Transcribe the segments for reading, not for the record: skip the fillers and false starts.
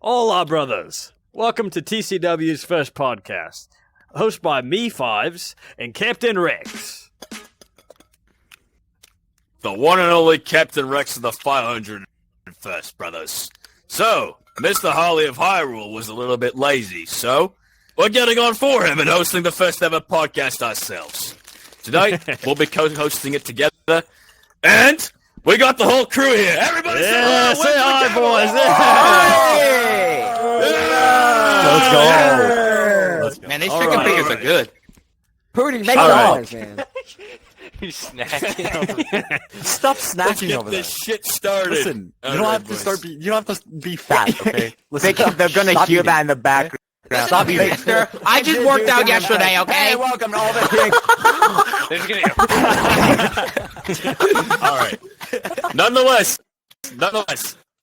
Hola, brothers. Welcome to TCW's first podcast, hosted by me, Fives, and Captain Rex. The one and only Captain Rex of the 501st, brothers. So, Mr. Harley of Hyrule was a little bit lazy, so we're getting on for him and hosting the first ever podcast ourselves. Tonight, we'll be co-hosting it together, and we got the whole crew here. Everybody say hi, boys. Let's go. Man, these chicken fingers are good. Pooty, make noise, man. He's snacking. Stop Let's snacking get over there. this shit started. Listen, All you don't right, have to boys. start. You don't have to be fat, okay? Listen, They're gonna stop hear eating. that in the background. Stop eating. I just worked out yesterday, okay? Hey, welcome to all the kicks. All right. Nonetheless,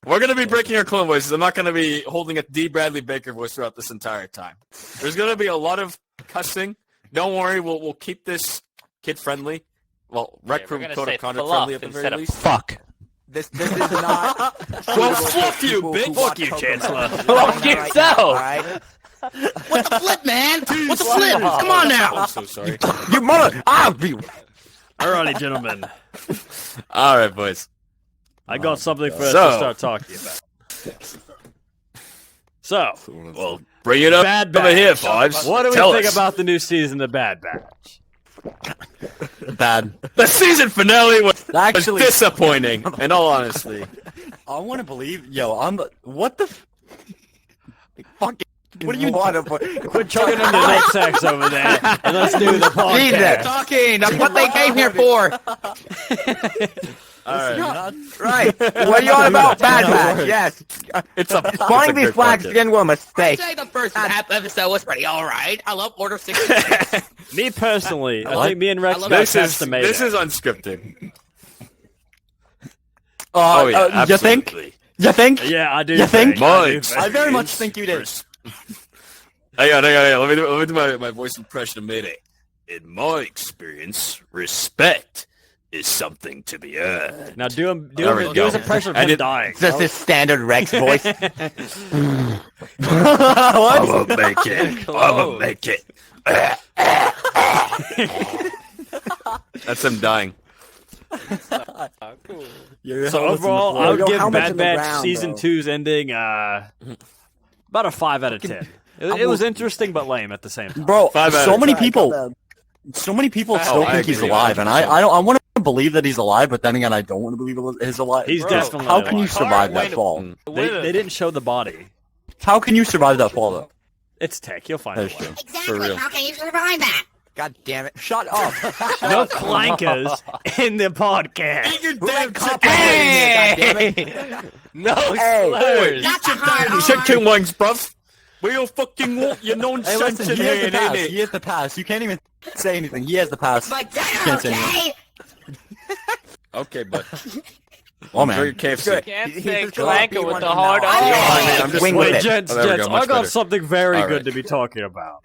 we're going to be breaking our clone voices. I'm not going to be holding a D. Bradley Baker voice throughout this entire time. There's going to be a lot of cussing. Don't worry, we'll keep this kid-friendly. Well, Rec Room Code of Conduct friendly at the very least. Fuck. This is not. Well, fuck you, bitch. Fuck you, Chancellor. Fuck yourself. All right. What the flip, man? What the flip? Come on now. I'm so sorry. You mother! Alrighty, gentlemen. All right, boys. I got something for us So- to start talking about. So, Well, bring it up Bad over Batch. here, Fives. what do we Tell think us. about the new season of Bad Batch? Bad. The season finale was Actually, disappointing, in all honesty. I want to believe. What the? Fuck. What do you want to put? Quit chugging into nutsacs over there, and let's do the podcast. Talking. That's what they came here for. All right. Right. What are you on about, Bad Batch? Yes. It's a Finding these flags again was a mistake. I'd say the first half episode was pretty alright. I love Order 66. Me personally, I What? think me and Rex I love got This attached is to Mayday. this is unscripted. Oh yeah, you think? absolutely. You think? Yeah, I do. You think? I do Mike's I very much think you did. Hang on. Let me do my voice impression of Mayday. In my experience, respect is something to be earned. Now do him. There we Do go. his impression of I him did- dying. Just his standard Rex voice. I'ma make it. I'ma make it. That's him dying. So overall, I would Your give helmet's Bad in the Batch ground, season bro. 2's ending about a 5 out of 10. It was interesting but lame at the same time. Bro, 5 out so of many 10. people still I think he's agree, alive, and I want to believe that he's alive, but then again, I don't want to believe he's alive. He's Bro, definitely How can you alive. survive that fall? They didn't show the body. How can you survive that fall, though? It's tech. You'll find That's it. true. Exactly. real. How can you survive that? God damn it. Shut up. No clankers in the podcast. Hey! No slurs. That's a hard Chicken wings, bruv. We all fucking want your Hey, nonsense listen, in he has here, the pass. innit? He has the pass. You can't even say anything. He has the pass. But Can't say okay. Okay, but Oh, man. very KFC. Can't He's say just clanker gonna be with one the now. hard Oh, R. I'm just Wing Wait, with it. gents, Oh, there we gents, go, much I got better. something very All good right. to be talking about.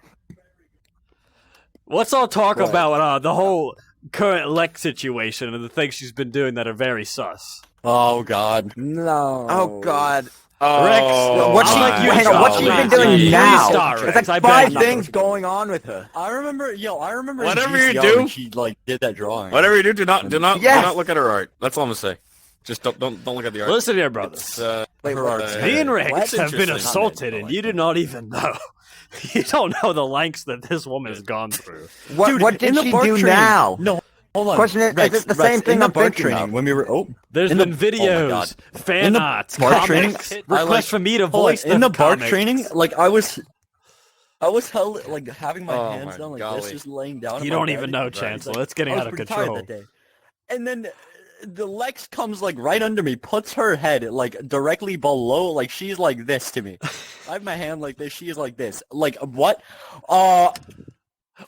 Let's all talk What? about the whole current Lex situation and the things she's been doing that are very sus. Oh, God. No. Oh, God. Oh, What's she, my hang on, what's she God. been doing Please now? stop, There's Rex. like I beg 5 you. things going on with her. I remember in Whatever you GCR do- when she, did that drawing. Whatever you do, do not Yes. look at her art. That's all I'm gonna say. Just don't look at the art. Listen here, brothers. It's, Wait, her what? art. Me and Rex What? have been Interesting. assaulted, and you do not even know. You don't know the lengths that this woman's gone through. What, Dude, what in did the she BART do training- now? No, hold on. Question is Rex, it the Rex, same thing in the I'm BART thinking training of? when we were There's in been the- oh my videos, God. fan In the arts, BART comics, training, requests for me to voice in the them BART comics. training, I was held having my Oh hands my down like golly. this, just laying down. You in my don't bed. even know, It's Chancellor. It's getting I was out of pretty tired control. that day. And then the Lex comes right under me, puts her head directly below, she's like this to me. I have my hand like this, she is like this. What?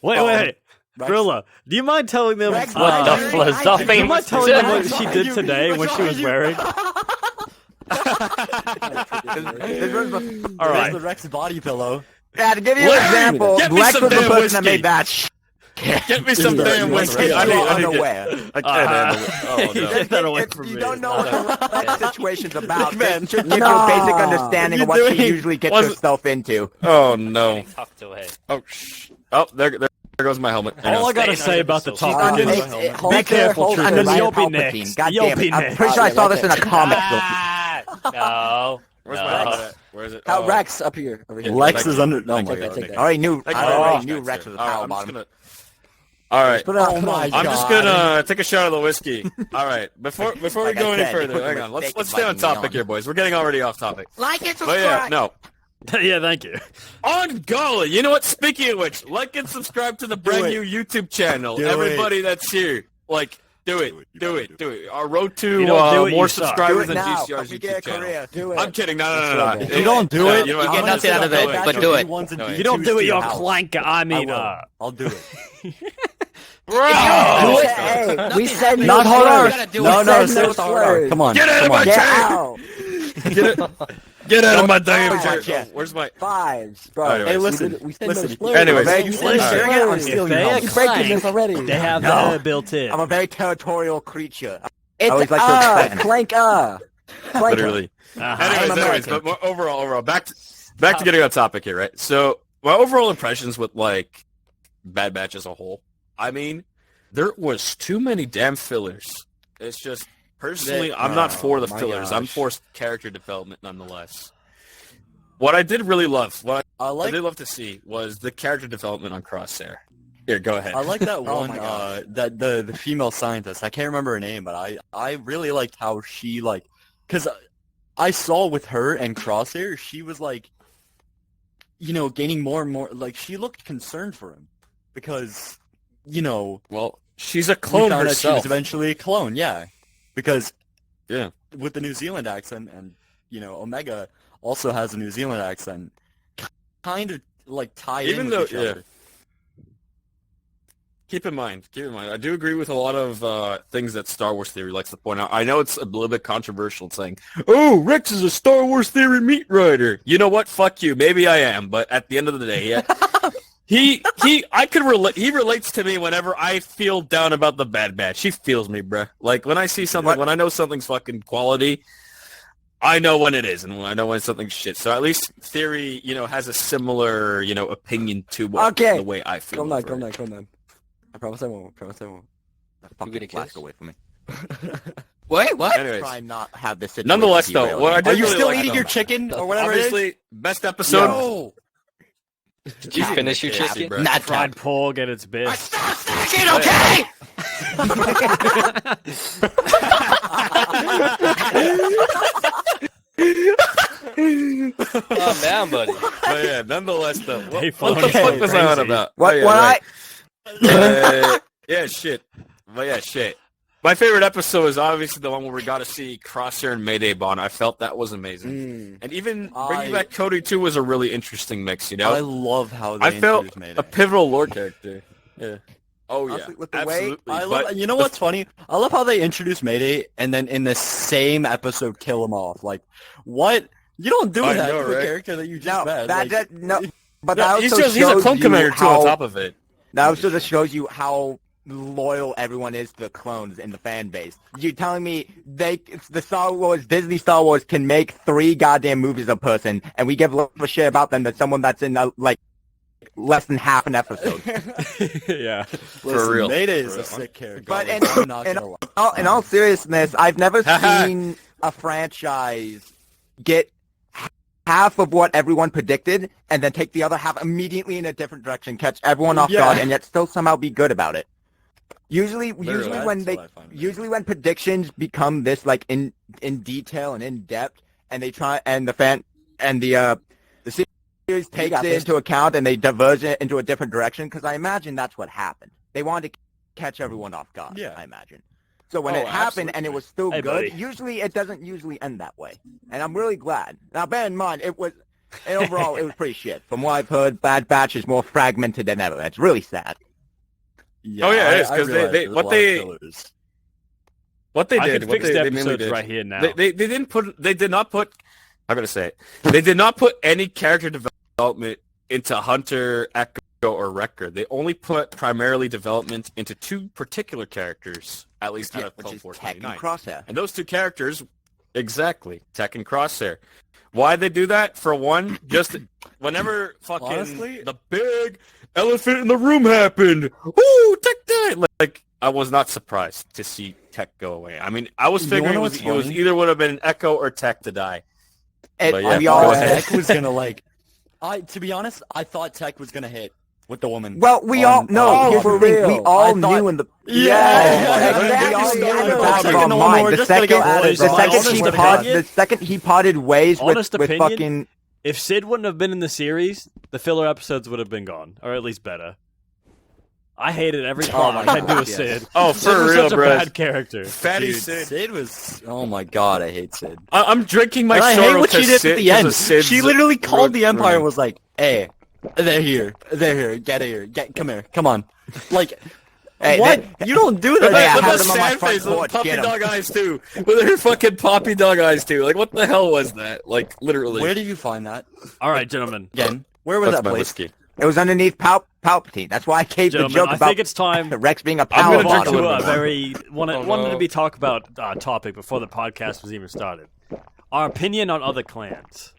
Wait. Rex- Grilla, do you mind telling them Rex, What the I- flizzle? do you mind telling them what What's she wrong did with you? today and what What's she wrong was with you? wearing? All There's right. the Rex body pillow. Yeah, to give you an Let- example, get me Lex some was the damn person whiskey. that made that Get me some damn whiskey. I You're need unaware. I can't handle it. Oh, no. Get that away If from you me. don't know what that situation's about, Man, this should give you a basic understanding of what she doing? usually gets Was it- herself into. Oh, no. Tucked away. Oh, oh, there goes my helmet. Hang All on. I gotta Staying say under about the the sofa. She's topic under, is hold be her, careful, hold Tristan. under You'll Ryan be Palpatine. next. God You'll damn be it. I'm next. pretty sure I saw this in a comic. No. Where's No. my helmet at? Where is it? How Oh. Rex up here. Over here. Lex Lex is is under. Oh Thank my you, god. thank you. I already knew. Thank I you very already much, knew guys, Rex sir. was a All right, power I'm just bottom. gonna. All right. Put it on. Oh my I'm just gonna take a shot of the whiskey. All right, before we Like I go any said, further, put hang the on. Let's mistake stay on of biting me topic on. here, boys. We're getting already off topic. Like and But yeah, subscribe. no. Yeah, thank you. On golly, you know what? Speaking of which, like and subscribe to the brand new YouTube channel. Do Everybody that's here, like, do it. Our road to You don't do it, more you suck. subscribers Do it than now. GCR's You get a YouTube channel. career. Do it. I'm kidding. No. If you don't do it, you know what? you get I'm nothing gonna out of say it, no, but no, do no. it. No, You don't do it, you're house. clanker. I mean, I'll do it. Do Bro! it. Hey, we said no Not slurs. hard. You gotta do No, it. no, said say no with the hard R. slurs. Come on. Get out of come my on. Get chair! out. Get out of my Don't damn touch my chair. chest. Oh, where's my... Fives, bro. Anyways. Hey, listen. We said no Listen. slurs. Anyways. Okay? You You said said sharing it. I'm slurs. stealing If your they helmet. are breaking this clank, already. they have No. that built in. I'm a very territorial creature. It's always like to explain. clanker. Literally. Uh-huh. Anyways, I'm anyways, American. but more overall, back to getting on topic here, right? So, my overall impressions with, like, Bad Batch as a whole, I mean, there was too many damn fillers. It's just, personally, I'm not for the my fillers. I'm gosh. for character development, nonetheless. What I did really love, I I did like. love to see, was the character development on Crosshair. Here, go ahead. I like that Oh one. my gosh. That the female scientist. I can't remember her name, but I really liked how she like, because I saw with her and Crosshair, she was like, gaining more and more. Like she looked concerned for him because, Well, she's a we clone found out she herself. was eventually a clone. Yeah, because Yeah. with the New Zealand accent and Omega also has a New Zealand accent, kind of like tied Even in though- with each yeah. other. Keep in mind, I do agree with a lot of things that Star Wars Theory likes to point out. I know it's a little bit controversial saying, oh, Rex is a Star Wars Theory meat writer. You know what? Fuck you. Maybe I am, but at the end of the day, yeah. I could relate. He relates to me whenever I feel down about the Bad Batch. He feels me, bruh. Like, when I see something, when I know something's fucking quality, I know when it is, and when I know when something's shit. So at least Theory, has a similar, opinion to Okay. the way I feel. Calm down, over calm it. down, calm down. I promise I won't. Promise I won't. Fucking gonna flask kiss? away from me. Wait, what? Anyways, Try and not have this situation. nonetheless, though, derail what I you. did Are you really still like, eating though, your chicken or whatever it is? obviously, best episode. No. Did you finish your Yeah, chicken? bro. Not Fried pork at its I best. stopped thinking, okay? Calm down, buddy. But yeah, nonetheless, though, They what the fucking fuck was I on crazy. about? What? Oh, yeah, What right. I? Yeah, shit. But yeah, shit. My favorite episode is obviously the one where we got to see Crosshair and Mayday Bond. I felt that was amazing. And even bringing back Cody too was a really interesting mix, I love how they I felt introduced Mayday. a pivotal lore character. Yeah. Oh yeah. Honestly, with the way- Absolutely. I But love. You know what's funny? I love how they introduce Mayday and then in the same episode kill him off. Like, what? You don't do I that know, to a right? character that you just No, met. that like, no. But Yeah, that he's also a shows clone you commander too on how top of it. that also just shows you how loyal everyone is to the clones in the fan base. You telling me Disney Star Wars can make 3 goddamn movies a person, and we give less of a shit about them than someone that's in like less than half an episode. Yeah. listen, real. Mayday is For a real. sick character. But Like, I'm not in gonna lie. all seriousness, I've never seen a franchise get half of what everyone predicted and then take the other half immediately in a different direction, catch everyone off Yeah. guard, and yet still somehow be good about it. Usually Literally. when That's what I find amazing. usually when predictions become this like in detail and in depth, and they try and the series takes got it this. into account and they diverge it into a different direction, because I imagine that's what happened. They wanted to catch everyone off guard. Yeah. I imagine. So when Oh, it happened and it absolutely. was still Hey, good, buddy. usually it doesn't usually end that way, and I'm really glad. Now, bear in mind, it was. And overall, it was pretty shit. From what I've heard, Bad Batch is more fragmented than ever. It's really sad. Oh, yeah, it is, I 'cause realize they- there's a what lot of they- fillers. What they I did, could what fix they, the they mainly episodes did. right here now. They did not put. I'm gonna say it. They did not put any character development into Hunter, Echo, or record, they only put primarily development into two particular characters, at least out of which is Clone Tech and 29. Crosshair. And those two characters, exactly, Tech and Crosshair. Why they do that? For one, just whenever fucking Honestly? the big elephant in the room happened, woo, Tech died. Like, I was not surprised to see Tech go away. I mean, I was You wanna figuring know it was what's either would have been Echo or Tech to die. But yeah, We go all ahead. Tech was gonna like. To be honest, I thought Tech was gonna hit with the woman. Well, we all here's the thing. We all knew in the the second he parted ways with fucking. If Sid wouldn't have been in the series, the filler episodes would have been gone, or at least better. I hated every part I do with Sid. Oh, Sid for was real, such a bro. bad character. Fatty Dude, Sid. Sid was. Oh my god, I hate Sid. I'm drinking my And I sorrow hate what she did Sid, at the end. 'cause of Sid's She literally called the Empire ruin. and was like, "Hey, they're here, get here, come here, come on." Like, Hey, what? You don't do that. With I the had them on my sad front face, with porch, puppy get 'em. dog eyes too. With her fucking puppy dog eyes too. Like, what the hell was that? Like, literally. Where did you find that? All right, gentlemen. Again, where was That's that my place? whiskey. It was underneath Palpatine. That's why I gave the Gentlemen, joke I about think it's time Rex being a I'm power gonna drink to bottle. a very wanted no. to be talk about topic before the podcast was even started. Our opinion on other clans.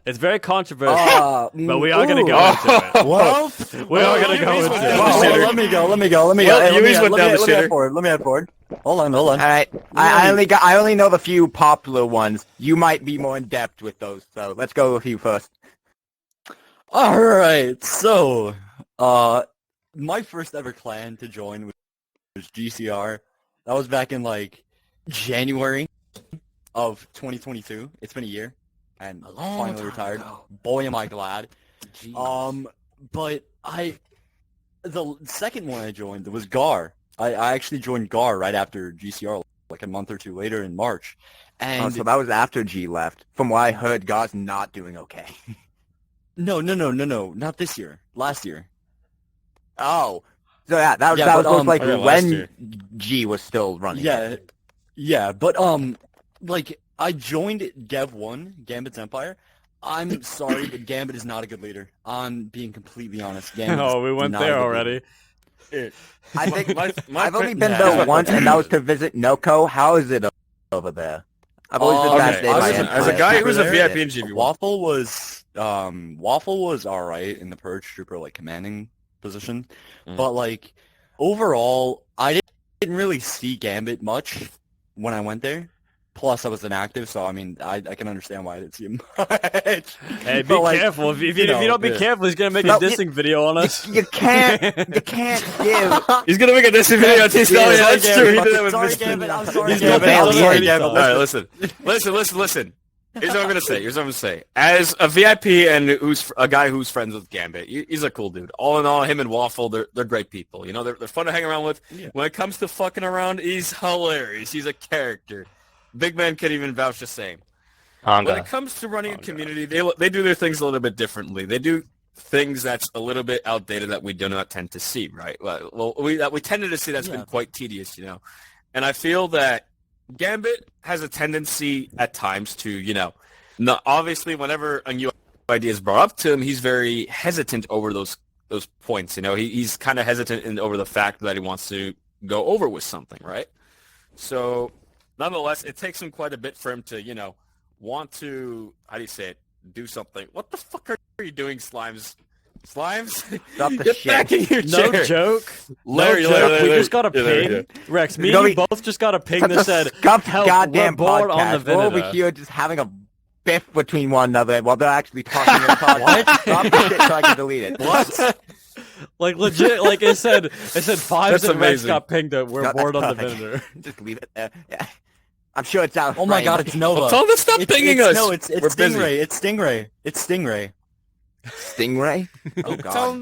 It's very controversial, but we are going to go into it. Well, We are going to go into Well, it. let me go. Well, Hey, you let each me- went let down me- the let me shitter. head forward. Let me head forward. Hold on. All right, I only know the few popular ones. You might be more in depth with those, so let's go with you first. All right, so my first ever clan to join was GCR. That was back in like January of 2022. It's been a year, and finally retired. Boy, am I glad. But the second one I joined was GAR. I actually joined GAR right after GCR, like a month or two later in March, and So that was after G left. From what I heard, God's not doing okay. no, not this year. Last year. Oh, so yeah, that Yeah, was but, most likely yeah, last when year. G was still running. Yeah, but like I joined Gev 1, Gambit's Empire. I'm sorry, but Gambit is not a good leader. I'm being completely honest. Gambit Oh, we went not a there good already. leader. I think My I've only pick- been Yeah. there once, and that was to visit Noko. How is it over there? I've always been Okay, fascinated by as Empire. As a guy who was a There, VIP in GV1. Waffle was all right in the Purge Trooper like commanding position, Mm. but like overall, I didn't really see Gambit much when I went there. Plus, I was inactive, so I mean, I can understand why I didn't see him much. Hey, be But, like, careful. If you you know, don't be yeah. careful, he's going to make No, a dissing video on us. You can't give. He's gonna make a dissing video on TCW. Yeah, That's sorry, true. He Gambit. did that with Sorry, Mr. Gambit. I'm sorry, He's Gambit. gonna I'm ban sorry, you. Gambit. All right, listen. Here's what I'm gonna say. Here's what I'm gonna say. As a VIP and who's a guy who's friends with Gambit, he's a cool dude. All in all, him and Waffle, they're great people. You know, they're fun to hang around with. Yeah. When it comes to fucking around, he's hilarious. He's a character. Big man could even vouch the same. When it comes to running a community, they do their things a little bit differently. They do things that's a little bit outdated that we do not tend to see, right? Well, we tended to see that's been quite tedious, you know. And I feel that Gambit has a tendency at times to, you know, not, obviously whenever a new idea is brought up to him, he's very hesitant over those points. You know, he's kind of hesitant over the fact that he wants to go over with something, right? So, nonetheless, it takes him quite a bit for him to, you know, want to, how do you say it, do something. What the fuck are you doing, Slimes? Slimes? Stop the Get shit. back in your No chair. joke. Larry, no joke. Larry, We just got a yeah, there ping. you Rex, me Go and you be- both just got a ping Such that a said, scuffed "Help, goddamn we're bored podcast. on the We're over Veneta." here just having a biff between one another while they're actually talking in the podcast. Stop the shit so I can delete it. What? Like legit, like it said five That's and Rex amazing. got pinged that we're No, that's bored on the perfect. Venator. Just leave it there. Yeah. I'm sure it's out. Oh my god, it's Nova. Tell them to stop pinging us. No, it's We're busy. Stingray. It's Stingray. It's Stingray. Stingray. Oh god. Tell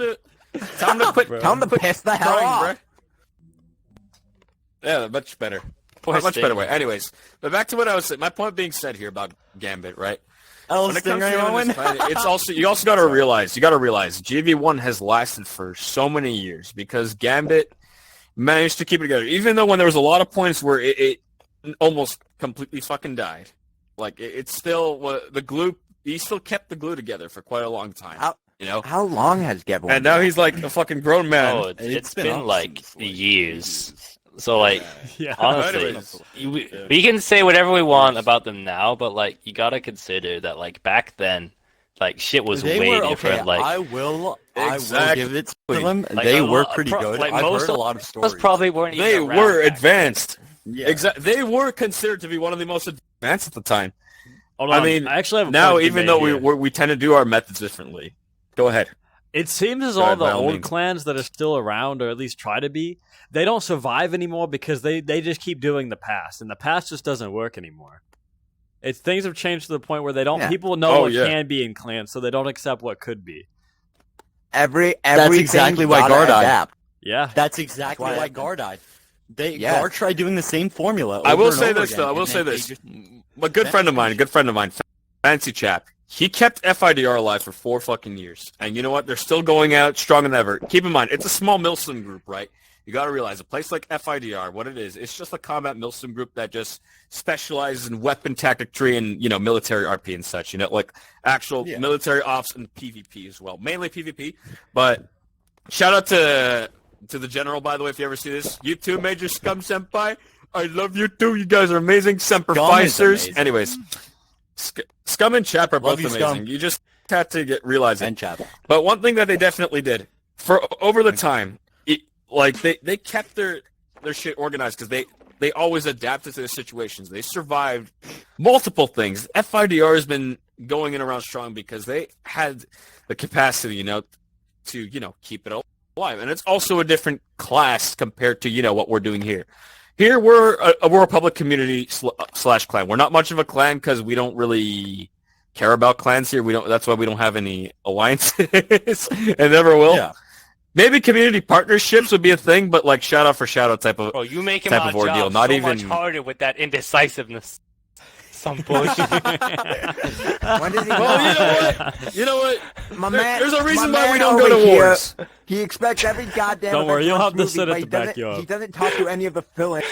him to quit. Bro. Tell him to piss the hell crying, off. bruh. Yeah, much better. Much better way. Anyways, but back to what I was saying. My point being said here about Gambit, right? Oh, When it comes to Stingray running Owen. this planet, it's also you also got to realize GV1 has lasted for so many years because Gambit managed to keep it together, even though when there was a lot of points where it almost completely fucking died. Like it's still the glue. He still kept the glue together for quite a long time. You know. How long has Gavin? And now he's like a fucking grown man. Oh, it's been up like since, years. So like, Yeah. honestly, Anyways. we can say whatever we want about them now, but like you gotta consider that like back then, like shit was They way were different. okay. Like I will Exactly. give it to them. Like, They a were lot- pretty good. like, I've most heard a of lot of those stories. probably weren't even They around were back advanced. Yeah. They were considered to be one of the most advanced at the time. Hold on. I mean, I actually have a now, point to even make though here. we tend to do our methods differently. Go ahead. It seems as Go all ahead, the by all old means. clans that are still around, or at least try to be, they don't survive anymore because they just keep doing the past, and the past just doesn't work anymore. It's things have changed to the point where they don't. Yeah. People know Oh, what yeah. can be in clans, so they don't accept what could be. Everything exactly you why gotta Gar died. adapt. Yeah. That's exactly That's why why I- Gar died. Yeah. Gar tried doing the same formula. I will over and say over this, again, though. I will and say then they this. just- A good friend of mine, fancy chap. He kept FIDR alive for 4 fucking years. And you know what? They're still going out stronger than ever. Keep in mind, it's a small milsim group, right? You got to realize a place like FIDR, what it is, it's just a combat milsim group that just specializes in weapon tactic tree and, you know, military RP and such, you know, like actual Yeah. military ops and PvP as well. Mainly PvP, but shout out to the general, by the way, if you ever see this. You too, Major Scum Senpai. I love you too. You guys are amazing. Semper Scum is Ficers. amazing. Anyways, Scum and Chap are Love both you, amazing. Scum. You just have to realize it. And chap. But one thing that they definitely did for over the time, like they kept their shit organized because they always adapted to the situations. They survived multiple things. FIDR has been going in around strong because they had the capacity, you know, to, you know, keep it alive. And it's also a different class compared to, you know, what we're doing here. Here we're a public community slash clan. We're not much of a clan because we don't really care about clans here. That's why we don't have any alliances and never will. Yeah. Maybe community partnerships would be a thing, but like shout out for shout out type of. bro, you make him type our of ordeal, job not so even- much harder with that indecisiveness. Some bullshit. When does he Well, you know what? My There- man, there's a reason my why we man don't go over to here, wars. He expects every goddamn. Don't worry, event you'll to have run to sit smoothly, at but the he doesn't- backyard. He doesn't talk to any of the fill-ins.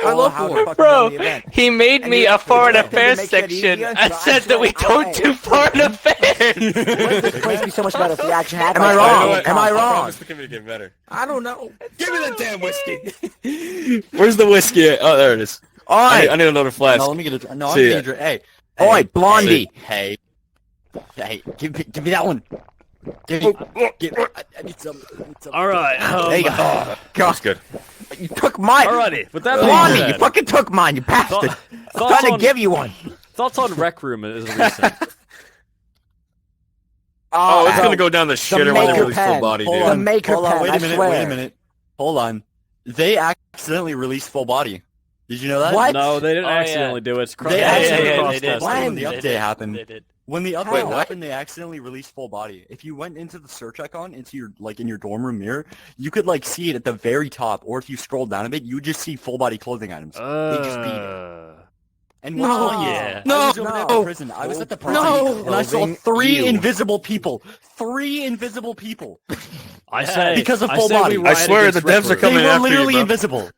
I love how to war. fucking Bro, run the event. he made And me you a have to foreign expect him to affairs make shit section easier, and so I said that we swear, don't hey. do foreign affairs. Wouldn't this place be so much better if we actually had Am I like, wrong? You know what? Am I I wrong? promise the community get better. I don't know. Give me that damn whiskey. Where's the whiskey at? Oh, there it is. Oi, I need another flask. No, let me get a. No, I'm See getting ya. a drink. Hey. oi, Hey, Blondie. Hey. Give me that one. Give me. I need some. All right. There you go. Oh, God, That's good. you took mine. Alrighty. With that being Blondie, you said, fucking took mine, you bastard. I'm thoughts trying to on- give you one. thoughts on Rec Room is recent. Oh, it's bro. gonna go down the shitter when they maker release full pen. body, Hold dude. The on. maker Hold on. pen, Wait I a minute. swear. Wait a minute. Hold on. They accidentally released full body. Did you know that? What? No, they didn't Oh, yeah. accidentally do it. It's They Yeah, actually yeah, cross they did. tested. When They the did. update happened. They did. When the Wait, update what? happened, they accidentally released full body. If you went into the search icon, into your in your dorm room mirror, you could like see it at the very top. Or if you scroll down a bit, you would just see full body clothing items. They just beat it. And what's No. funny is, Yeah. I was over there at the No. prison. I was at the No. prison, and I saw Clothing, 3 ew. invisible people. 3 invisible people. I say Because of I full say body. we I riot swear against the devs Rec are Room. coming They were after you, literally bro. invisible.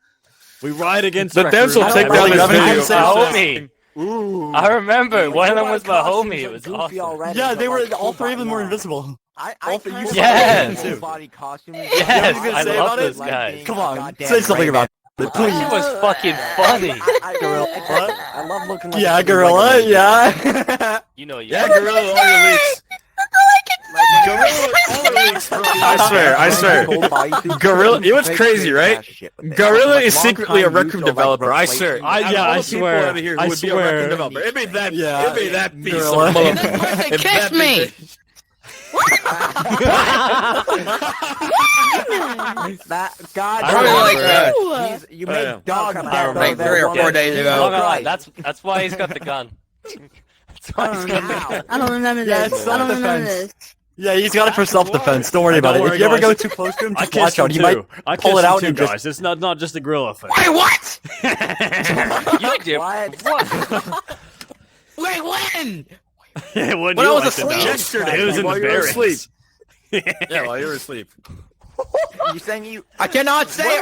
We riot against The Rec devs Room. will I take don't down really this have any video. It's my homie. I remember. One of them was my Costumes homie. It are was goofy awesome. already, Yeah, but, they were. like, All full 3 of them were body, no. invisible. I All for kinda you. Yes. like full body costume. Yes, I I love love this this guy. Come on, say something about it, That shit please. was fucking funny. I love looking like Yeah, a gorilla. Yeah. You know, Yeah, Gorilla, all your leaks. Gorilla, all your leaks. I swear. Gorilla, you know what's crazy, right? Gorilla is secretly a Rec Room developer. I swear. I swear. Out of here who I would be a Rec swear. Room developer. It made that. Yeah. It made that piece Gorilla. of And then motherfucker. Pussy If kissed that me. bitch- That God, I remember like that. You I made know. dog Like death like over 3 or that 4 days woman. ago. Look at Christ. that. That's why he's got the gun. That's why he's got the gun. Ow. I don't remember Yeah, this. it's I don't remember self-defense. this. Yeah, he's got it for self-defense. Don't worry about Don't it. worry, If you ever guys. go too close to him, I just kissed watch him out. He too. might I pull kissed it him out too, and just. guys. It's not just a gorilla thing. Wait, what? You did. What? Wait, when? Yeah, wouldn't When you I was like to know? asleep. Yesterday, It was in while the you were barracks. asleep. Yeah, while you were asleep. You saying you? I cannot say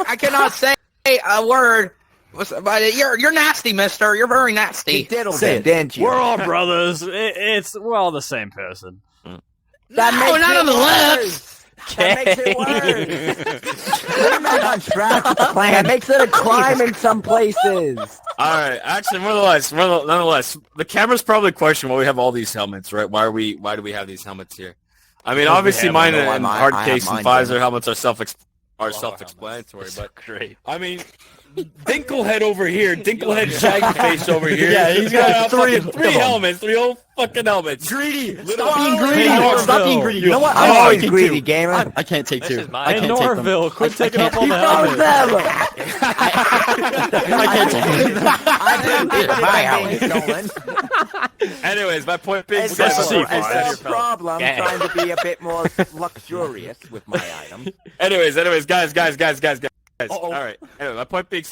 a word. But you're nasty, mister. You're very He nasty. diddled Say it, it. didn't you? We're all brothers. We're all the same person. That No, makes not it on the worse. lips. That makes it worse. Put him on track with the plan. That makes it a crime in some places. All right. Actually, nonetheless, the camera's probably questioning why we have all these helmets, right? Why do we have these helmets here? I mean, obviously, have mine them. and I hard have case and mine, Pfizer Damon. helmets are Love self-explanatory. helmets. But Great. I mean, Dinklehead over here, Dinklehead Shaggy Face over here. Yeah, he's got three of them. helmets, 3 whole fucking helmets. Greedy. Little- Stop being Hey, greedy. Norville. Stop being greedy. You know what? I'm I'm always taking greedy, two. gamer. I can't take This two. is mine. I Hey, can't take them. Norville, quit taking I up all the Throws helmets. them. I can't take them. I think stolen. Anyways, my point being, Is That's there the C5. a problem Gang. trying to be a bit more luxurious with my item? anyways, guys. Uh-oh. All right. Anyway, my point being,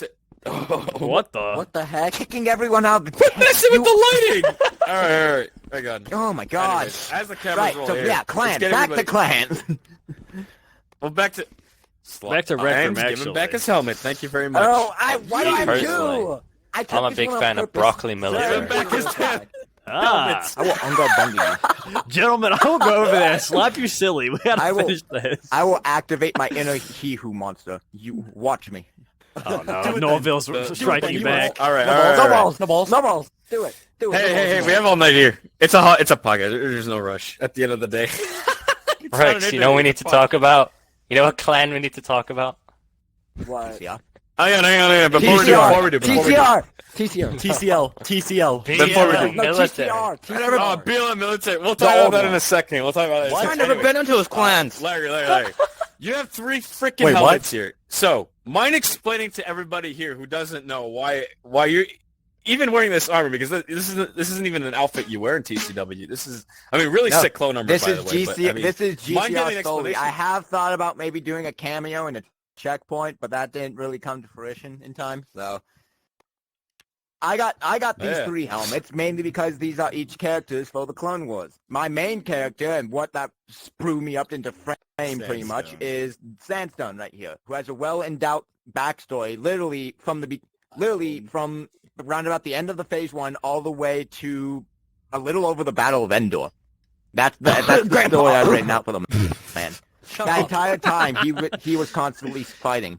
What the? What the heck? Kicking everyone out. quit messing with the lighting. all right. Hang on. Oh my god. Anyways, as the cameras Right, roll so here, yeah, clans. let's get Back to everybody- clans. Well, back to Rectum, Give him actually. back his helmet. Thank you very much. Oh, why do I Personally, do? I took I'm a this big one on fan of purpose. broccoli Give him military. back his helmet. Ah, I will ungo bungie you. gentlemen, I will go over there, slap you silly. We gotta I will- finish this. I will activate my inner he-who monster. You watch me. Oh no, Do it Norville's then. striking you Do it then. back. All right. No all balls, right, no all right. balls, no balls, no balls. Do it. Do it. Hey, we have all night here. It's a podcast. There's no rush at the end of the day. It's not Rex, an you know what we interview, need it's to a talk about? You know what clan we need to talk about? What? Yeah. Hang on. Before we do, TCR. TCR. TCL. TCL. Before we do. No, military. TCR. Oh, TCR. BLM military. We'll talk about that in a second. We'll talk about that. I've never been into his clans. Larry. You have 3 freaking Wait, what? helmets here. So, mind explaining to everybody here who doesn't know why you're even wearing this armor, because this isn't even an outfit you wear in TCW. This is, I mean, really No, sick clone number, This by is the way. GC. But, I mean, This is mind giving GCR an solely. explanation? I have thought about maybe doing a cameo in a checkpoint, but that didn't really come to fruition in time. So I got these Yeah. 3 helmets mainly because these are each characters for the Clone Wars. My main character and what that threw me up into frame pretty much Sandstone. is Sandstone right here, who has a well-endowed backstory, literally from around about the end of the Phase 1 all the way to a little over the Battle of Endor. That's the story I've written out for the man. That entire time, he was constantly fighting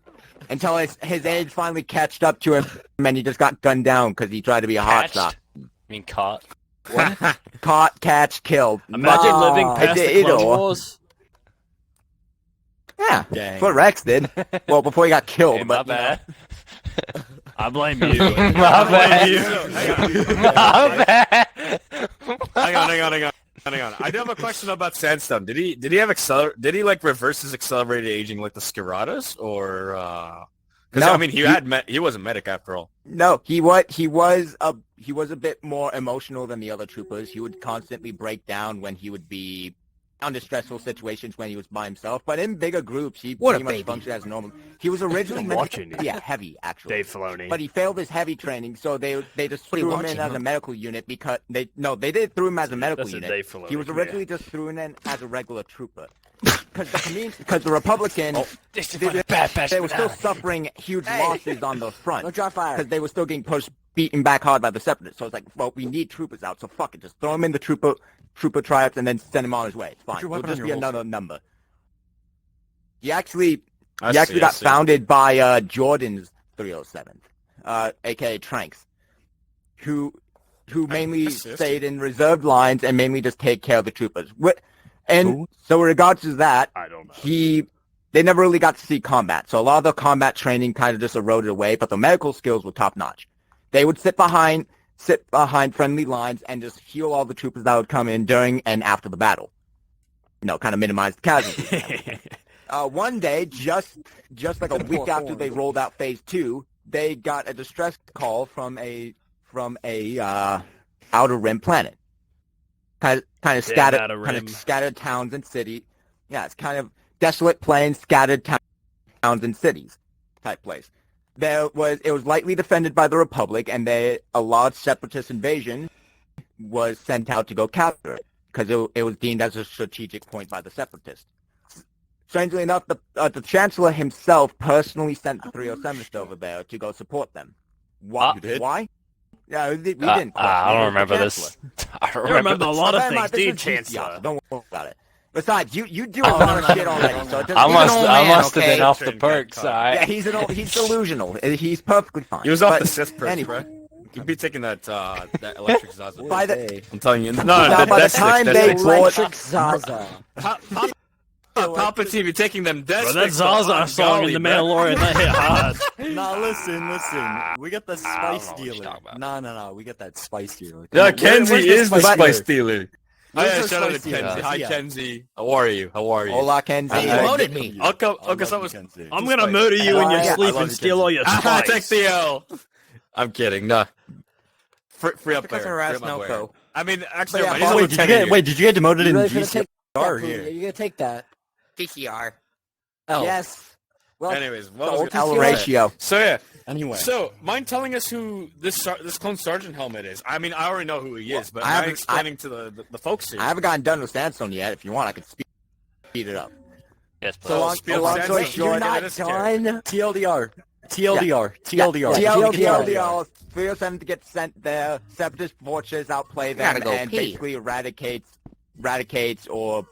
until his age finally catched up to him, and he just got gunned down because he tried to be a hot Catched? shot. I mean, caught. Caught, catch, killed. Imagine No. living past the Either Clone or. Wars. Yeah, Dang. that's what Rex did. Well, before he got killed, Hey, my but you know. bad. I blame you. My bad. Hang on. I do have a question about Sandstone. Did he have did he like reverse his accelerated aging like the Skiratas, or because No, I mean he was a medic after all. No, he was a bit more emotional than the other troopers. He would constantly break down when he would be under stressful situations when he was by himself. But in bigger groups, he What a pretty much baby. functioned as normal. He was originally meant watching to you. be a heavy, actually. Dave Filoni. But he failed his heavy training, so they just What are you threw him in watching, as huh? a medical unit because they did throw him as a medical That's a unit. Dave Filoni. He was originally just thrown in as a regular trooper. Because the Republicans, they were still suffering huge losses on the front. No draw fire. Because they were still getting beaten back hard by the Separatists. So it's like, well, we need troopers out, so fuck it. Just throw him in the trooper tryouts and then send him on his way. It's fine. your It'll weapon just on be your another number. He actually I got see. founded by Jordan's 307, aka Tranks, who mainly see. stayed in reserved lines and mainly just take care of the troopers. And so in regards to that, I don't know. they never really got to see combat. So a lot of the combat training kind of just eroded away, but the medical skills were top notch. They would sit behind friendly lines and just heal all the troopers that would come in during and after the battle. Kind of minimize the casualties. One day, just like a week after they rolled out Phase 2, they got a distress call from a outer rim planet. Kind of outer rim. scattered towns and cities. Yeah, it's kind of desolate plains, scattered towns and cities type place. It was lightly defended by the Republic, and a large separatist invasion was sent out to go capture it because it was deemed as a strategic point by the separatists. Strangely enough, the Chancellor himself personally sent the 307th over there to go support them. Why? You did? Why? Yeah, we didn't. I It don't was the remember Chancellor. this. I You remember a lot of Never mind, things, this dude, was GCR, Chancellor. Don't worry about it. Besides, you do a lot of shit already, so it doesn't. I He's an must, old I man, must have been okay? off the Train got perks, caught. alright? Yeah, he's delusional. He's perfectly fine. He was off But the Sith perks, anyway, bro. You'd be taking that electric Zaza. By the I'm telling you. No, Now, by the that's time six, they that's brought- Electric Zaza. Palpatine be taking them death Bro, that sticks on Zaza song in golly, The bro. Mandalorian, that hit hard. Nah, listen. We got the I don't know spice what you're dealer. talking about. No. We got that spice dealer. Yeah, Where- Kenzie where's is the spice dealer? dealer. Oh, Where's yeah, the shout out to spice dealer? Kenzie. Hi, Yeah. Kenzie. How are you? Hola, Kenzie. He promoted me. Uncle I love someone's- you, Kenzie. I'm gonna murder you in your Yeah, sleep I love and you, steal all your Ah, take spice. the L. I'm kidding. Nah. Free up Because there. her Free ass up my no boy. co. I mean, actually, But yeah, he's a wait, lieutenant. Did you get demoted You in really gonna GCR take that? here? You gonna take that? TCR. L. Yes. Well, Anyways, The what was old I gonna L say? ratio. So yeah, Anyway. so mind telling us who this clone sergeant helmet is? I mean, I already know who he is, but I I'm haven't- explaining to the folks here. I haven't gotten done with Sandstone yet. If you want, I could speed it up. Yes, So please. long- So long Sandstone, story you're short, not this done. TLDR. TLDR. TLDR. TLDR. 307 to get sent there. Separatist forces outplay them Gotta go and pee. basically eradicates or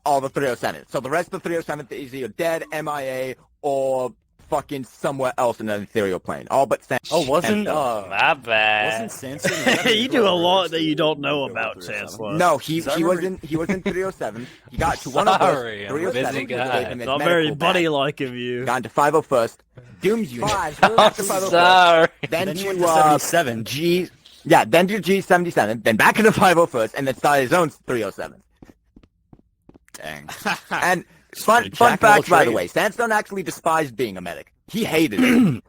all the 307. So the rest of the 307th is either dead, MIA, or fucking somewhere else in an ethereal plane. All but Sam. Oh, wasn't My bad. Sanson? You do a lot that you don't know about, Chancellor. No, he I was remember- in 307. He got to one of Sorry, those I'm a 307. busy which guy. gave him his Not very medical back. buddy-like of you. Got into 501st. Doom's unit. Five. After 501st. Sorry. Then Then he to went to 77. then to G77, then back into 501st, and then started his own 307. Dang. And fun Jack of all fact, by the trades. way, Sandstone actually despised being a medic. He hated it.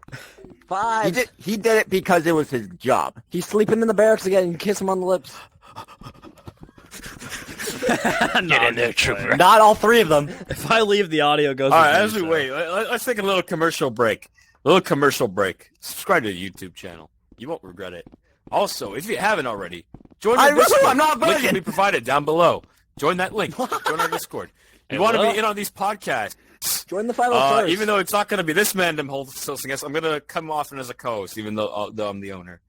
Five. He did it because it was his job. He's sleeping in the barracks again. You kiss him on the lips. Get in there, trooper. Not all three of them. If I leave, the audio goes. All with right, me, as we so- wait, let's take a little commercial break. Subscribe to the YouTube channel. You won't regret it. Also, if you haven't already, join I our will, Discord. I'm not Link will virgin. be provided down below. Join that link. Join our Discord. You It want to will. be in on these podcasts. Join the 501st. Even though it's not going to be this man hosting us, I'm going to come often as a co-host, even though I'm the owner.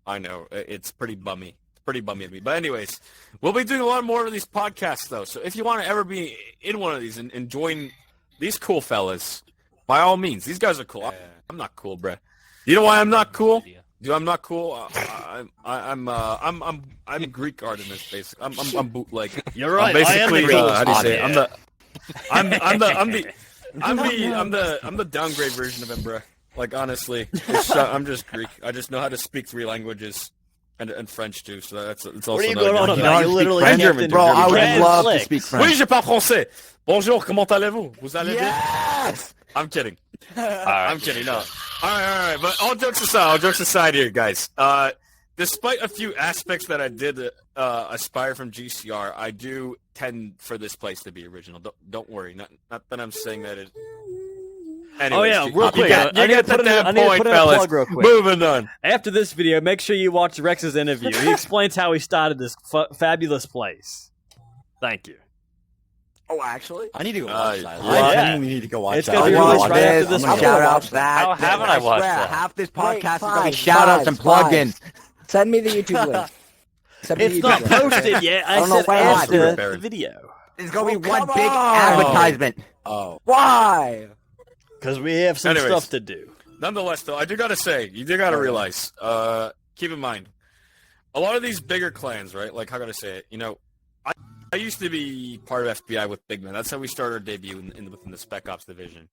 I know. It's pretty bummy. It's pretty bummy of me. But anyways, we'll be doing a lot more of these podcasts, though. So if you want to ever be in one of these and join these cool fellas, by all means. These guys are cool. I'm not cool, bruh. You know why I'm not cool? Dude, I'm not cool. I'm Greek art in this, basically. I'm bootleg. You're right. I'm basically I am the how do you say? Greek. I'm the downgrade version of him, bro. Like honestly, I'm just Greek. I just know how to speak 3 languages, and French too. So it's also. What are you another going on good- about? You literally French? stepped into Bro, I would German. love to Flex. speak Oui, French. je parle français. Bonjour, comment allez-vous? Vous allez bien? Yes! I'm kidding. Alright. I'm kidding. No. All right. But all jokes aside here, guys. Despite a few aspects that I did aspire from GCR, I do tend for this place to be original. Don't worry. Not that I'm saying that it. Oh Anyways, yeah, you real quick. got I need to that put in a damn point, plug fellas. real quick. Moving on. After this video, make sure you watch Rex's interview. He explains how he started this fabulous place. Thank you. Oh, actually? I need to go watch yeah. that. Yeah. I genuinely need to go watch It's that. gonna be I released watch right after this. this I'm gonna video. shout out that. How haven't I watched swear, that? half this Wait, podcast is gonna be five, shout outs and five. plugins. Send me the YouTube link. Send me It's the not YouTube link. posted yet. I don't know said if I watched after it. the video. It's gonna be Oh, one come big on. advertisement. Oh. Why? Because we have some Anyways. stuff to do. Nonetheless, though, I do gotta say, you do gotta realize, keep in mind, a lot of these bigger clans, right? Like, how can I say it? You know, I used to be part of FBI with Big Man. That's how we started our debut within the Spec Ops division.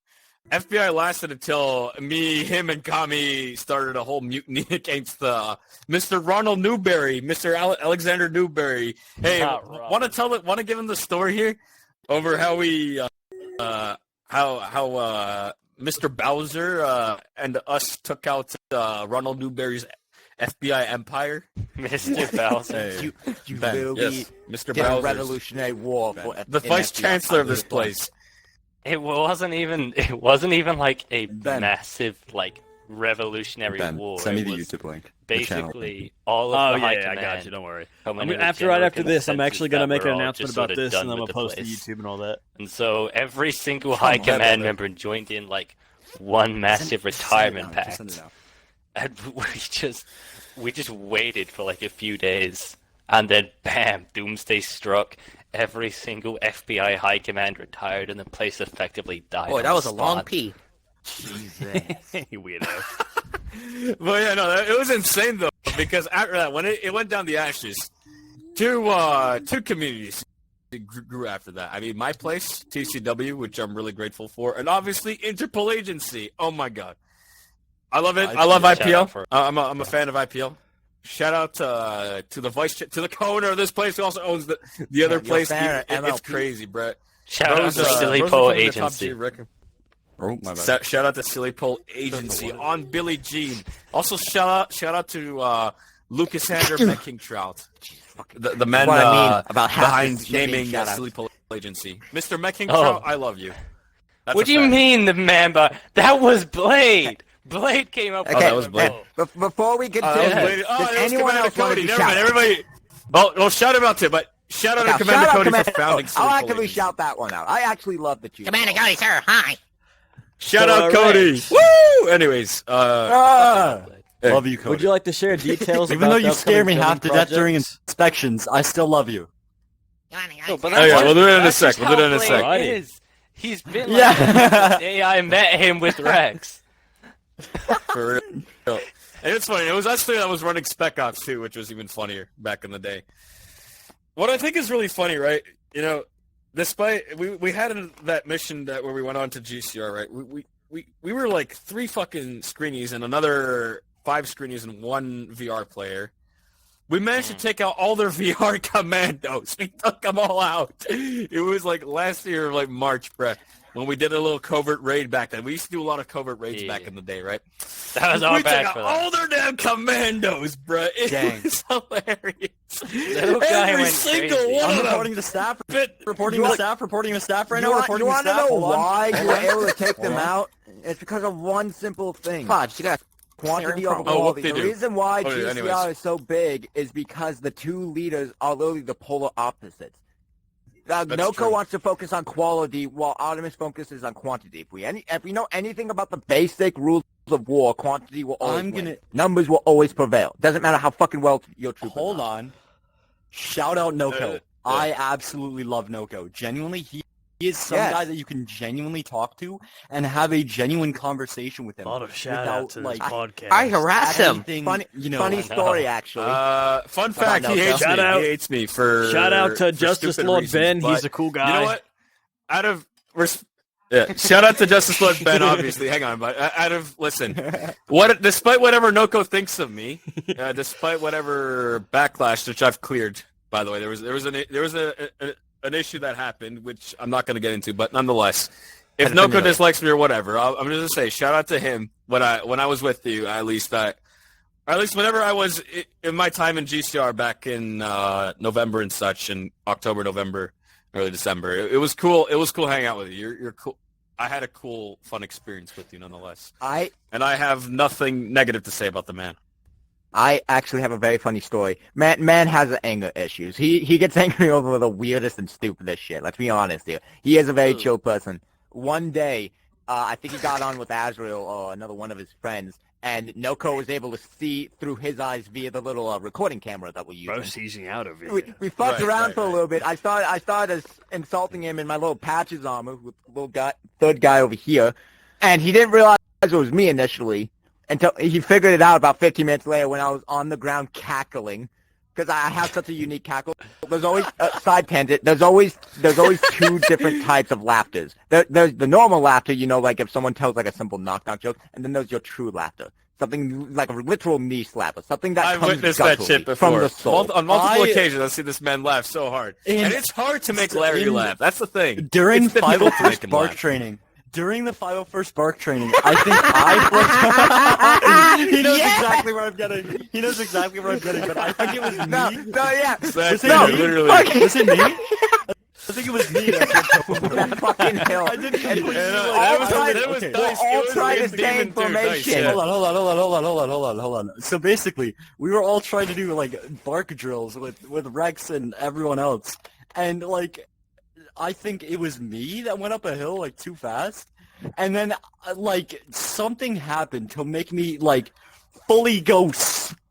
FBI lasted until me, him, and Kami started a whole mutiny against Mr. Ronald Newberry, Mr. Alexander Newberry. Hey, Not wrong. want to give him the story here over how we, how Mr. Bowser and us took out Ronald Newberry's FBI empire? Mr. Bowser. Hey. You Ben, literally Yes, Mr. did a Bowser, revolutionary war for the in vice FBI. chancellor of this place. It wasn't even like a Ben. massive like revolutionary Ben, war. send me It the was YouTube link. The channel. basically all of Oh the high yeah, I command. got you. Don't worry. coming I mean, to a after general this, I'm consensus actually gonna that make an we're all announcement just about sorta this, done and then we'll with the post to place. YouTube and all that. And so every single high command member joined in like one massive retirement pact. And we just waited for like a few days, and then bam, doomsday struck. every single FBI high command retired and the place effectively died. Boy, on that the was a long spot. pee. You weirdo. But yeah, no, it was insane though, because after that, when it went down the ashes, two communities grew after that. I mean, my place, TCW, which I'm really grateful for, and obviously Interpol Agency. Oh my god, I love it. I love IPL. I'm a fan of IPL. Shout out to the to the co-owner of this place who also owns the other place. It's crazy, Brett. Shout out to Silly Pole Agency. Oh, my bad. Shout out to Silly Pole Agency on Billie Jean. Also shout out to Lucas Hander Mecking Trout, the man what I mean about behind naming Silly Pole Agency. Mr. Mecking Trout, I love you. That's What do you mean the man? That was Blade. Blade came up. Okay, with that was Blade. Before we continue, does anyone else want to be Never mind, shouted? everybody. Well, shout him out too, but shout out to Commander Cody for founding Silly I'll Pole actively Agency. shout that one out. I actually love the chief. Commander Cody, sir, hi. Shout out Cody. Woo! Anyways, Love you, Cody. Would you like to share details? Even though about you the scare me upcoming half to death during projects? inspections, I still love you. No, but Oh, yeah, we'll do it in a that's sec. just We'll do it in a how sec. Blade is. He's been like Yeah. that since the day I met him with Rex. For real. And it's funny. It was actually that was running Spec Ops too, which was even funnier back in the day. What I think is really funny, right? You know, despite we had that mission where we went on to GCR, right? We were like 3 fucking screenies and another 5 screenies and 1 VR player. We managed to take out all their VR commandos. We took them all out. It was like last year, like March, bruh, when we did a little covert raid back then. We used to do a lot of covert raids back in the day, right? That was our We bad took for out that. all their damn commandos, bruh. It Dang. was hilarious. Little guy Every went single crazy. one I'm of them. reporting to staff. Bit- Reporting to staff right now. You Reporting to want to staff. know Hold on. why you were able to take them Hold on. out? It's because of one simple thing. Podge, you got Quantity over Oh, what quality. they The do. reason why Oh, yeah, GCR anyways. is so big is because the 2 leaders are literally the polar opposites. Noko true. wants to focus on quality, while Artemis focuses on quantity. If we know anything about the basic rules of war, quantity will always win. Numbers will always prevail. Doesn't matter how fucking well your troopers Hold are. on. Shout out Noko. I absolutely love Noko. Genuinely, he is some Yes. guy that you can genuinely talk to and have a genuine conversation with him. A lot of shout out to this podcast. I harass him. Anything, Funny, you know, funny story, actually. Fun fact, Noko? he hates Shout me. out- He hates me for Shout out to for Justice stupid Lord reasons, Ben. but He's a cool guy. You know what? Out of yeah, shout out to Justice Lord Ben. Obviously, hang on, but listen, despite whatever Noko thinks of me, despite whatever backlash which I've cleared, by the way, there was an issue that happened which I'm not going to get into, but nonetheless, if Noko dislikes me or whatever, I'm just going to say shout out to him when I was with you, at least whenever I was in my time in GCR back in November and such, in October, November, early December. It was cool. It was cool hanging out with you. You're cool. I had a cool, fun experience with you, nonetheless. And I have nothing negative to say about the man. I actually have a very funny story. Man has anger issues. He gets angry over the weirdest and stupidest shit. Let's be honest here. He is a very chill person. One day, I think he got on with Azrael or another one of his friends, and Noko was able to see through his eyes via the little recording camera that we're using. Bro, seizing out over here. We fucked around for a little bit. I started insulting him in my little patches armor with the little guy, third guy over here, and he didn't realize it was me initially until he figured it out about 15 minutes later when I was on the ground cackling, because I have such a unique cackle. There's always side tangent. There's always 2 different types of laughters. There's the normal laughter, you know, like if someone tells like a simple knock-knock joke, and then there's your true laughter. Something like a literal knee slapper. Something that I've comes witnessed that gutturally shit before. from the soul. On multiple occasions, I've seen this man laugh so hard. And it's hard to make Larry laugh. That's the thing. During It's difficult to make 501st him Bark laugh. training, during the 501st Bark training, I think he knows exactly where I'm getting. He knows exactly where I'm getting, but I think it was me. No, yeah. That's No, literally. Was it me? I think it was me that Fucking hell. I didn't completely that was okay. dice. We're all It was trying to like stay Demon in 2 dice, formation. yeah. Hold on. So basically, we were all trying to do like bark drills with Rex and everyone else, and like I think it was me that went up a hill like too fast, and then like something happened to make me like fully go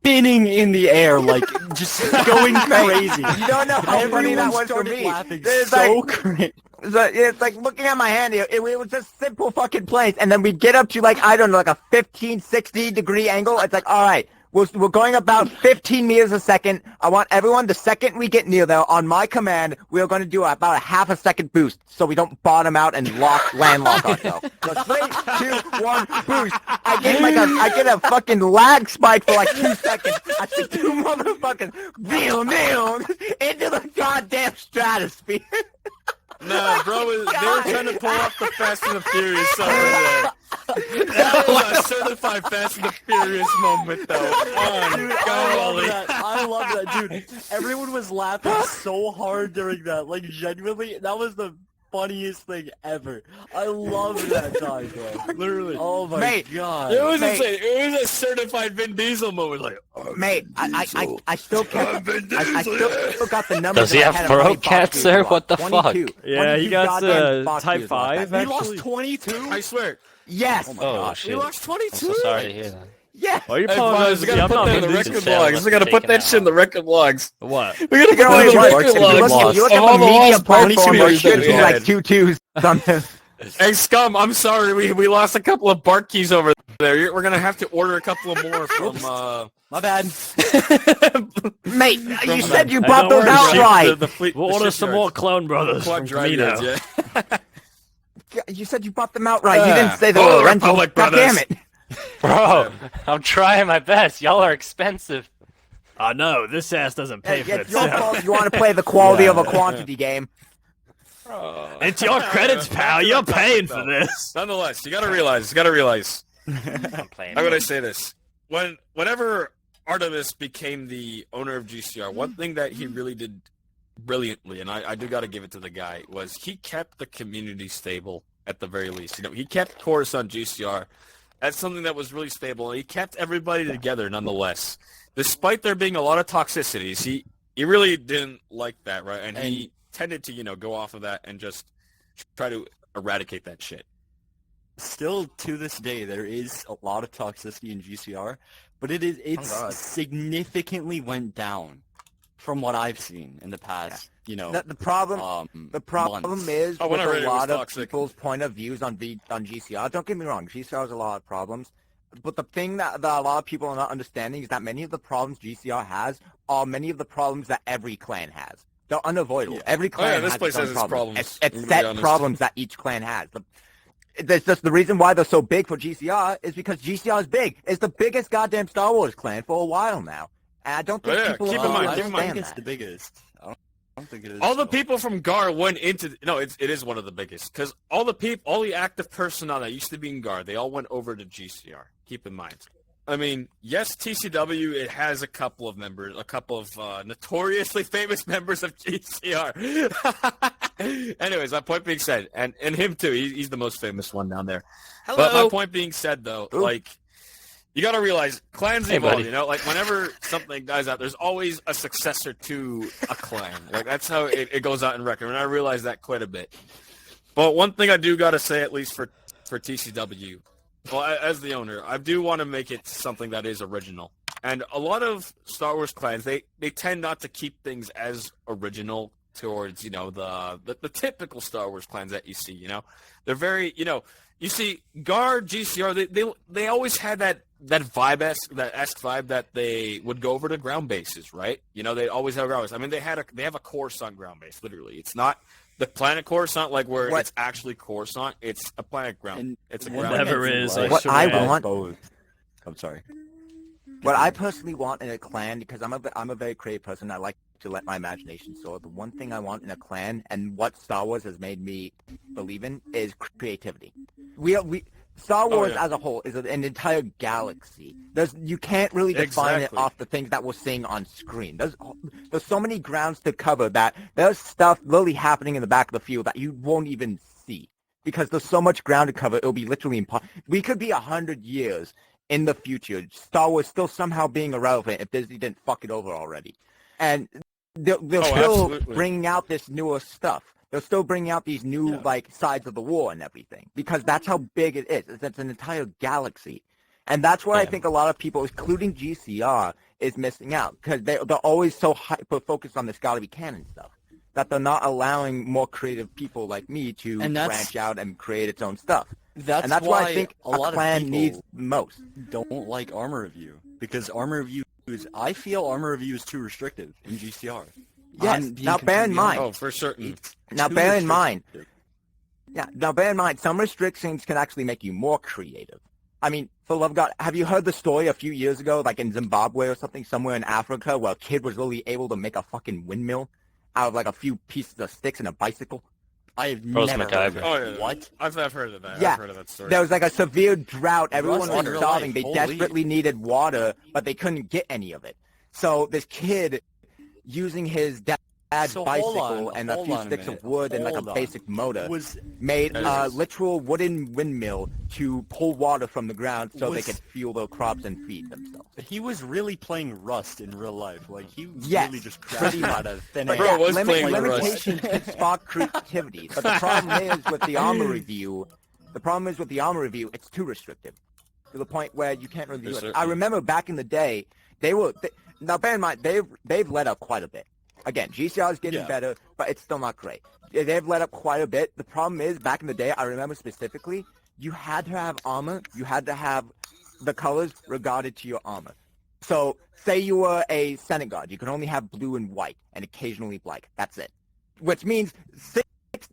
spinning in the air, like just going crazy. You don't know how funny that was for me. It's like, Crazy. it's like looking at my hand. It was just simple fucking planes, and then we get up to like I don't know, like a 15, 60 degree angle. It's like, all right, we're going about 15 meters a second. I want everyone, the second we get near there, on my command, we're going to do about a half a second boost so we don't bottom out and land lock ourselves. So 3, 2, 1, boost. I get a fucking lag spike for like 2 seconds. I see 2 motherfuckers into the goddamn stratosphere. Nah, bro, they were trying to pull off the Fast and the Furious over there. That was a certified Fast and the Furious moment, though. Dude, I love that, dude. Everyone was laughing so hard during that. Like, genuinely, that was the funniest thing ever. I love that time, bro. Literally. Oh my Mate, god. It was insane. It was a certified Vin Diesel moment. Like, mate, I still kept, I still got the numbers. Does he in my have head of how many throat cancer? box What the dudes fuck? 22. Yeah, he 22 got goddamn box type dudes lost 5, that. He lost actually. 22? I swear. Yes. Oh shit! We lost 22. I'm so sorry to hear that. Yes. Why are you Hey, apologizing? we gotta I'm put not that in the Vin record Diesel. logs. We gotta put that shit in the record logs. What? We gotta You know, put like, the record logs. if you look of all at the the media lost party platform, there shooters should that be we like had. 2 twos something. Hey, Scum, I'm sorry. We lost a couple of BART keys over there. We're gonna have to order a couple of more from, My bad. Mate, you said you Hey, brought don't those worry, outright. the fleet, We'll the order some shipyards. more Clone Brothers Quad from drive Camino. units, yeah. You said you bought them outright. You didn't say they Follow were the rental. Republic, God brothers. damn it. Bro, I'm trying my best. Y'all are expensive. I know, this ass doesn't pay for It's your itself. fault you want to play the quality of a quantity game. It's your credits, pal. You're paying for this. Nonetheless, you gotta realize. I'm playing. How would I say this? Whenever Artemis became the owner of GCR, one thing that he really did brilliantly, and I do gotta give it to the guy, was he kept the community stable at the very least. You know, he kept Coruscant GCR. That's something that was really stable, and he kept everybody together nonetheless. Despite there being a lot of toxicities, he really didn't like that, right? And he tended to, go off of that and just try to eradicate that shit. Still to this day, there is a lot of toxicity in GCR, but it's God. significantly went down from what I've seen in the past. The problem months. is Oh, with whenever a it was lot of toxic. people's point of views on GCR. Don't get me wrong, GCR has a lot of problems. But the thing that a lot of people are not understanding is that many of the problems GCR has are many of the problems that every clan has. They're unavoidable. Yeah. Every clan this has place its own has its problems, It's I'm gonna be set honest. problems that each clan has. That's just the reason why they're so big for GCR is because GCR is big. It's the biggest goddamn Star Wars clan for a while now. And I don't think people keep in mind, understand keep in mind. I think it's that. the biggest. I don't think it is. All the people from GAR went into it is one of the biggest because all the active personnel that used to be in GAR, they all went over to GCR. Keep in mind. I mean, yes, TCW, it has a couple of notoriously famous members of GCR. Anyways, my point being said, and him too, he's the most famous one down there. Hello. But my point being said, though, you got to realize clans evolve, buddy. Like whenever something dies out, there's always a successor to a clan. Like that's how it goes out in record, and I realize that quite a bit. But one thing I do got to say, at least for TCW, well, as the owner, I do want to make it something that is original. And a lot of Star Wars clans, they tend not to keep things as original towards, the typical Star Wars clans that you see, They're very, you see, GAR, GCR, they always had that vibe-esque vibe that they would go over to ground bases, right? They always have ground bases. I mean, they have a Coruscant ground base, literally. It's not the planet Coruscant, like where it's actually Coruscant. It's a planet ground. And It's a one ground. thing Whatever I do is, like What I about want- both- I'm sorry. What I personally want in a clan, because I'm a very creative person, I like to let my imagination soar. The one thing I want in a clan, and what Star Wars has made me believe in, is creativity. Star Wars as a whole is an entire galaxy. You can't really define Exactly. it off the things that we're seeing on screen. There's so many grounds to cover that there's stuff literally happening in the back of the field that you won't even see because there's so much ground to cover. It'll be literally impossible. We could be 100 years in the future, Star Wars still somehow being irrelevant if Disney didn't fuck it over already. And they're still absolutely. bringing out this newer stuff. They're still bringing out these new sides of the war and everything because that's how big it is. It's an entire galaxy. And that's where I think a lot of people, including GCR, is missing out because they're always so hyper focused on the scholarly canon stuff that they're not allowing more creative people like me to branch out and create its own stuff. That's why I think a lot clan of needs people most. don't like armor review because armor review I feel armor review is too restrictive in GCR. Yes. Now bear in mind. Oh, for certain. Now bear in mind. Yeah. Now bear in mind, some restrictions can actually make you more creative. I mean, for love of God, have you heard the story a few years ago, like in Zimbabwe or something, somewhere in Africa, where a kid was literally able to make a fucking windmill out of like a few pieces of sticks and a bicycle? I have Rose never MacGyver. heard of Oh, that. yeah. What? I've heard of that. Yeah. I've heard of that story. There was like a severe drought. Everyone in was real starving. life, They holy. desperately needed water, but they couldn't get any of it. So this kid, using his dad's So bicycle and a hold few on a sticks minute. of wood and like a Hold on. basic motor, Was made a Yes. literal wooden windmill to pull water from the ground so they Was- could fuel their crops and feed themselves. he was really playing Rust in real life? Like he Yes, really just pretty crashed out of thin But air. Bro, was playing Rust. limitations can spark creativity. But the problem is with the armor review. It's too restrictive to the point where you can't review Yes, it. sir. I remember back in the day, now bear in mind they've let up quite a bit. Again, GCR is getting Yeah. better, but it's still not great. They've let up quite a bit. The problem is, back in the day, I remember specifically, you had to have armor. You had to have the colors regarded to your armor. So, say you were a Senate guard, you could only have blue and white, and occasionally black. That's it. Which means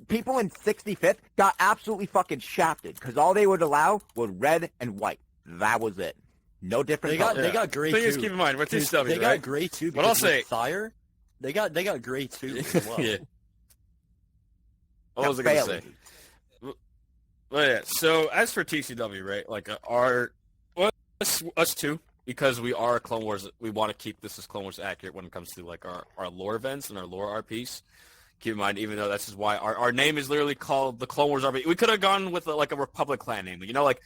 people in 65th got absolutely fucking shafted, because all they would allow was red and white. That was it. No different colors. They got gray Thing too. is, keep in mind, with Dude, TCW, they got right? gray too. But I'll because with say- Sire, they got gray too. As well. Yeah. What was I going to say? Well, yeah. So as for TCW, right? Like us two, because we are Clone Wars, we want to keep this as Clone Wars accurate when it comes to like our lore events and our lore RPs. Keep in mind, even though this is why our name is literally called the Clone Wars RP. We could have gone with like a Republic clan name, you know, like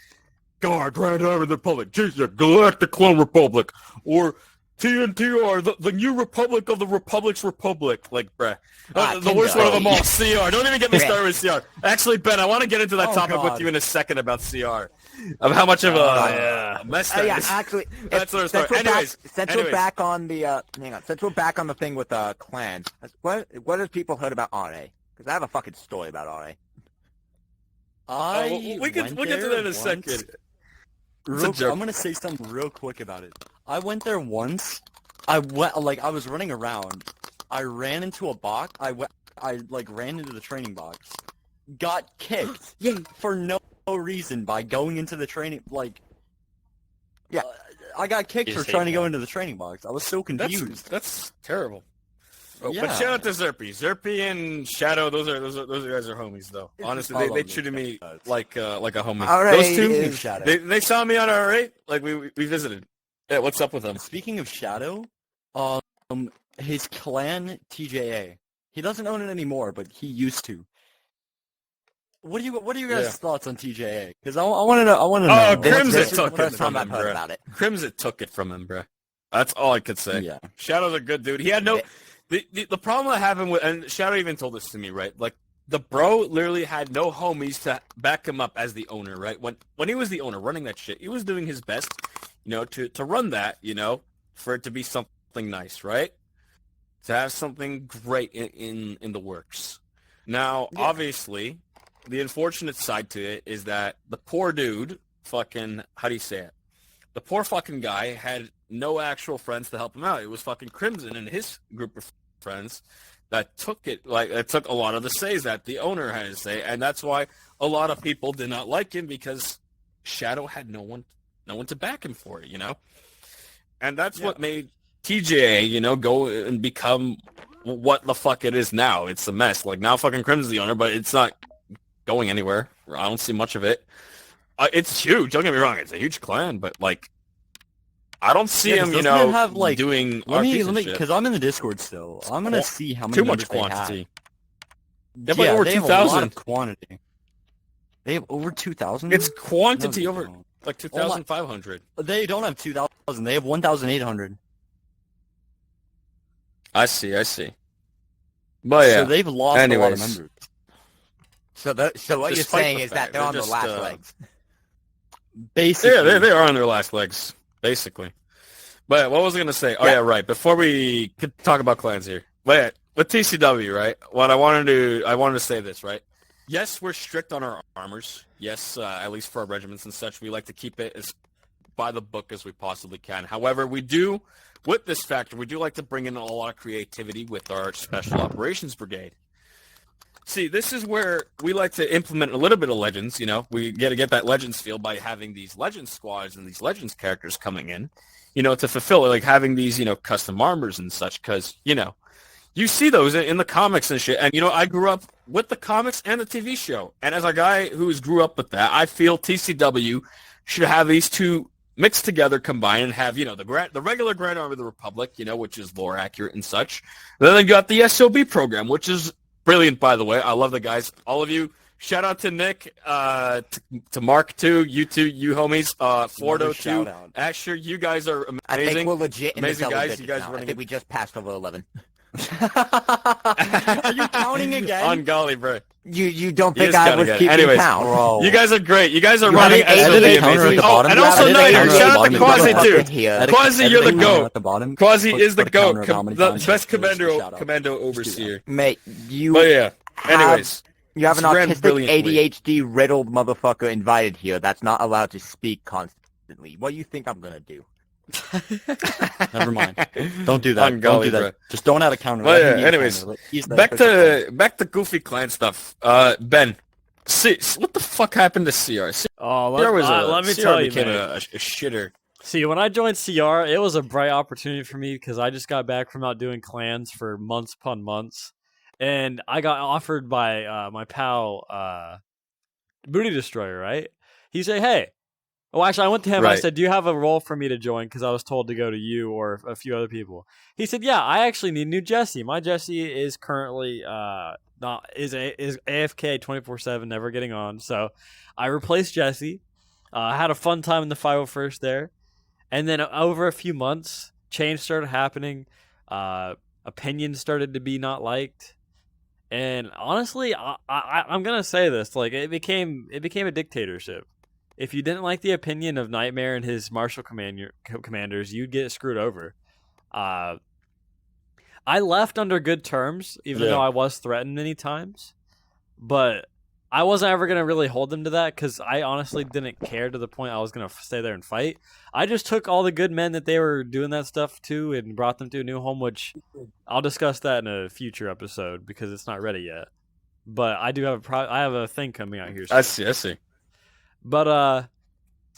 Grand Army of the Republic, Jesus, Galactic Clone Republic, or TNTR, the new Republic of the Republic's Republic. Like, bruh. The worst one of them all, CR. Don't even get me started with CR. Actually, Ben, I want to get into that topic with you in a second about CR. Of how much of a mess that Yeah, is. actually, That's sort of since story. Anyways. back on the since we're back on the thing with clans, what has people heard about RA? Because I have a fucking story about RA. We'll get to that in a second. I'm joke. gonna say something real quick about it. I went there once. I was running around. I ran into a box. I ran into the training box. Got kicked. For no reason by going into the training. I got kicked You for just trying hate to go that. into the training box. I was so confused. That's terrible. But Yeah. shout out to Zerpy. Zerpy and Shadow, those guys are homies though. Honestly, they treated me like a homie. RA Those two, is Shadow. they saw me on RA. Like we visited. Yeah, what's up with them? Speaking of Shadow, his clan TJA. He doesn't own it anymore, but he used to. What are you guys' thoughts on TJA? Because I want to know. Oh, This Crimson is the took it first from time I've him, heard bro. about it. Crimson took it from him, bro. That's all I could say. Yeah. Shadow's a good dude. He had no. The problem I have with, and Shadow even told this to me, right? Like the bro literally had no homies to back him up as the owner, right? When he was the owner running that shit, he was doing his best, to run that, for it to be something nice, right? To have something great in the works. Now, obviously, the unfortunate side to it is that the poor dude, fucking, how do you say it? The poor fucking guy had no actual friends to help him out. It was fucking Crimson and his group of friends that took it. Like, it took a lot of the says that the owner had to say, and that's why a lot of people did not like him, because Shadow had no one to back him for it, And that's what made TJ, go and become what the fuck it is now. It's a mess. Like, now fucking Crimson's the owner, but it's not going anywhere. I don't see much of it. It's huge. Don't get me wrong. It's a huge clan, but, like, I don't see him, doesn't it have, doing Let me, RPs and shit. because I'm in the Discord still. I'm gonna see how many Too much members they have. quantity. They have, like, over they have a lot 2,000. of quantity. They have over 2,000. It's quantity No, over, they don't. like, 2,500. They don't have 2,000. They have 1,800. I see. But, yeah. So they've lost a lot of Anyways. members. So what you're Despite saying the is fact, that they're on they're the just, last legs. Basically, Yeah, they are on their last legs, basically. But what was I gonna say? Oh yeah, right. Before we could talk about clans here, but with TCW, right? What I wanted to say this, right? Yes, we're strict on our armors. Yes, at least for our regiments and such, we like to keep it as by the book as we possibly can. However, we do, with this factor, we do like to bring in a lot of creativity with our Special Operations Brigade. See, this is where we like to implement a little bit of Legends, you know. We got to get that Legends feel by having these Legends squads and these Legends characters coming in, you know, to fulfill it, like having these, you know, custom armors and such, because, you know, you see those in the comics and shit. And, you know, I grew up with the comics and the TV show. And as a guy who's grew up with that, I feel TCW should have these two mixed together, combined, and have, you know, the regular Grand Army of the Republic, you know, which is lore accurate and such. Then they got the SOB program, which is brilliant, by the way. I love the guys. All of you. Shout out to Nick, to Mark too, you two, you homies, Fordo too, Asher. You guys are amazing. I think we're legit in amazing the guys. You guys now. running. I think we just passed over 11. Are you counting again? On golly, bro. You don't You think just I gotta was get it. keeping Anyways, count? Bro. You guys are great. You guys are You running have an absolutely eight counter at amazing. the Oh, bottom. and You also have an Niter. counter at Shout the out to bottom. Quasi Motherfucker too. here. Quasi, you're the Everything goat. at the bottom. Quasi Put- is the put a counter goat. of how many The times best you released the commando shout-out. commando Just do overseer. Mate, you But yeah. have- Anyways, you have an This ran autistic brilliantly. ADHD riddled motherfucker invited here that's not allowed to speak constantly. What do you think I'm gonna do? Never mind. Don't do that. On Don't golly, do that. bro. Just don't add a counter. Well, Let him yeah, be a anyways, counter. He's the back perfect to Goofy Clan stuff. Ben, see, what the fuck happened to CR? Oh, Let me tell you, became man. a shitter. See, when I joined CR, it was a bright opportunity for me because I just got back from not doing clans for months upon months, and I got offered by my pal Booty Destroyer. Right? He said, "Hey." Well, actually, I went to him. I Right. said, "Do you have a role for me to join?" Because I was told to go to you or a few other people. He said, "Yeah, I actually need new Jesse. My Jesse is currently is AFK 24/7, never getting on. So I replaced Jesse. I had a fun time in the 501st there, and then over a few months, change started happening. Opinions started to be not liked, and honestly, I'm gonna say this: like it became a dictatorship. If you didn't like the opinion of Nightmare and his martial commanders, you'd get screwed over. I left under good terms, even though I was threatened many times. But I wasn't ever going to really hold them to that because I honestly didn't care to the point I was going to stay there and fight. I just took all the good men that they were doing that stuff to and brought them to a new home, which I'll discuss that in a future episode because it's not ready yet. But I do have I have a thing coming out here soon. I see. But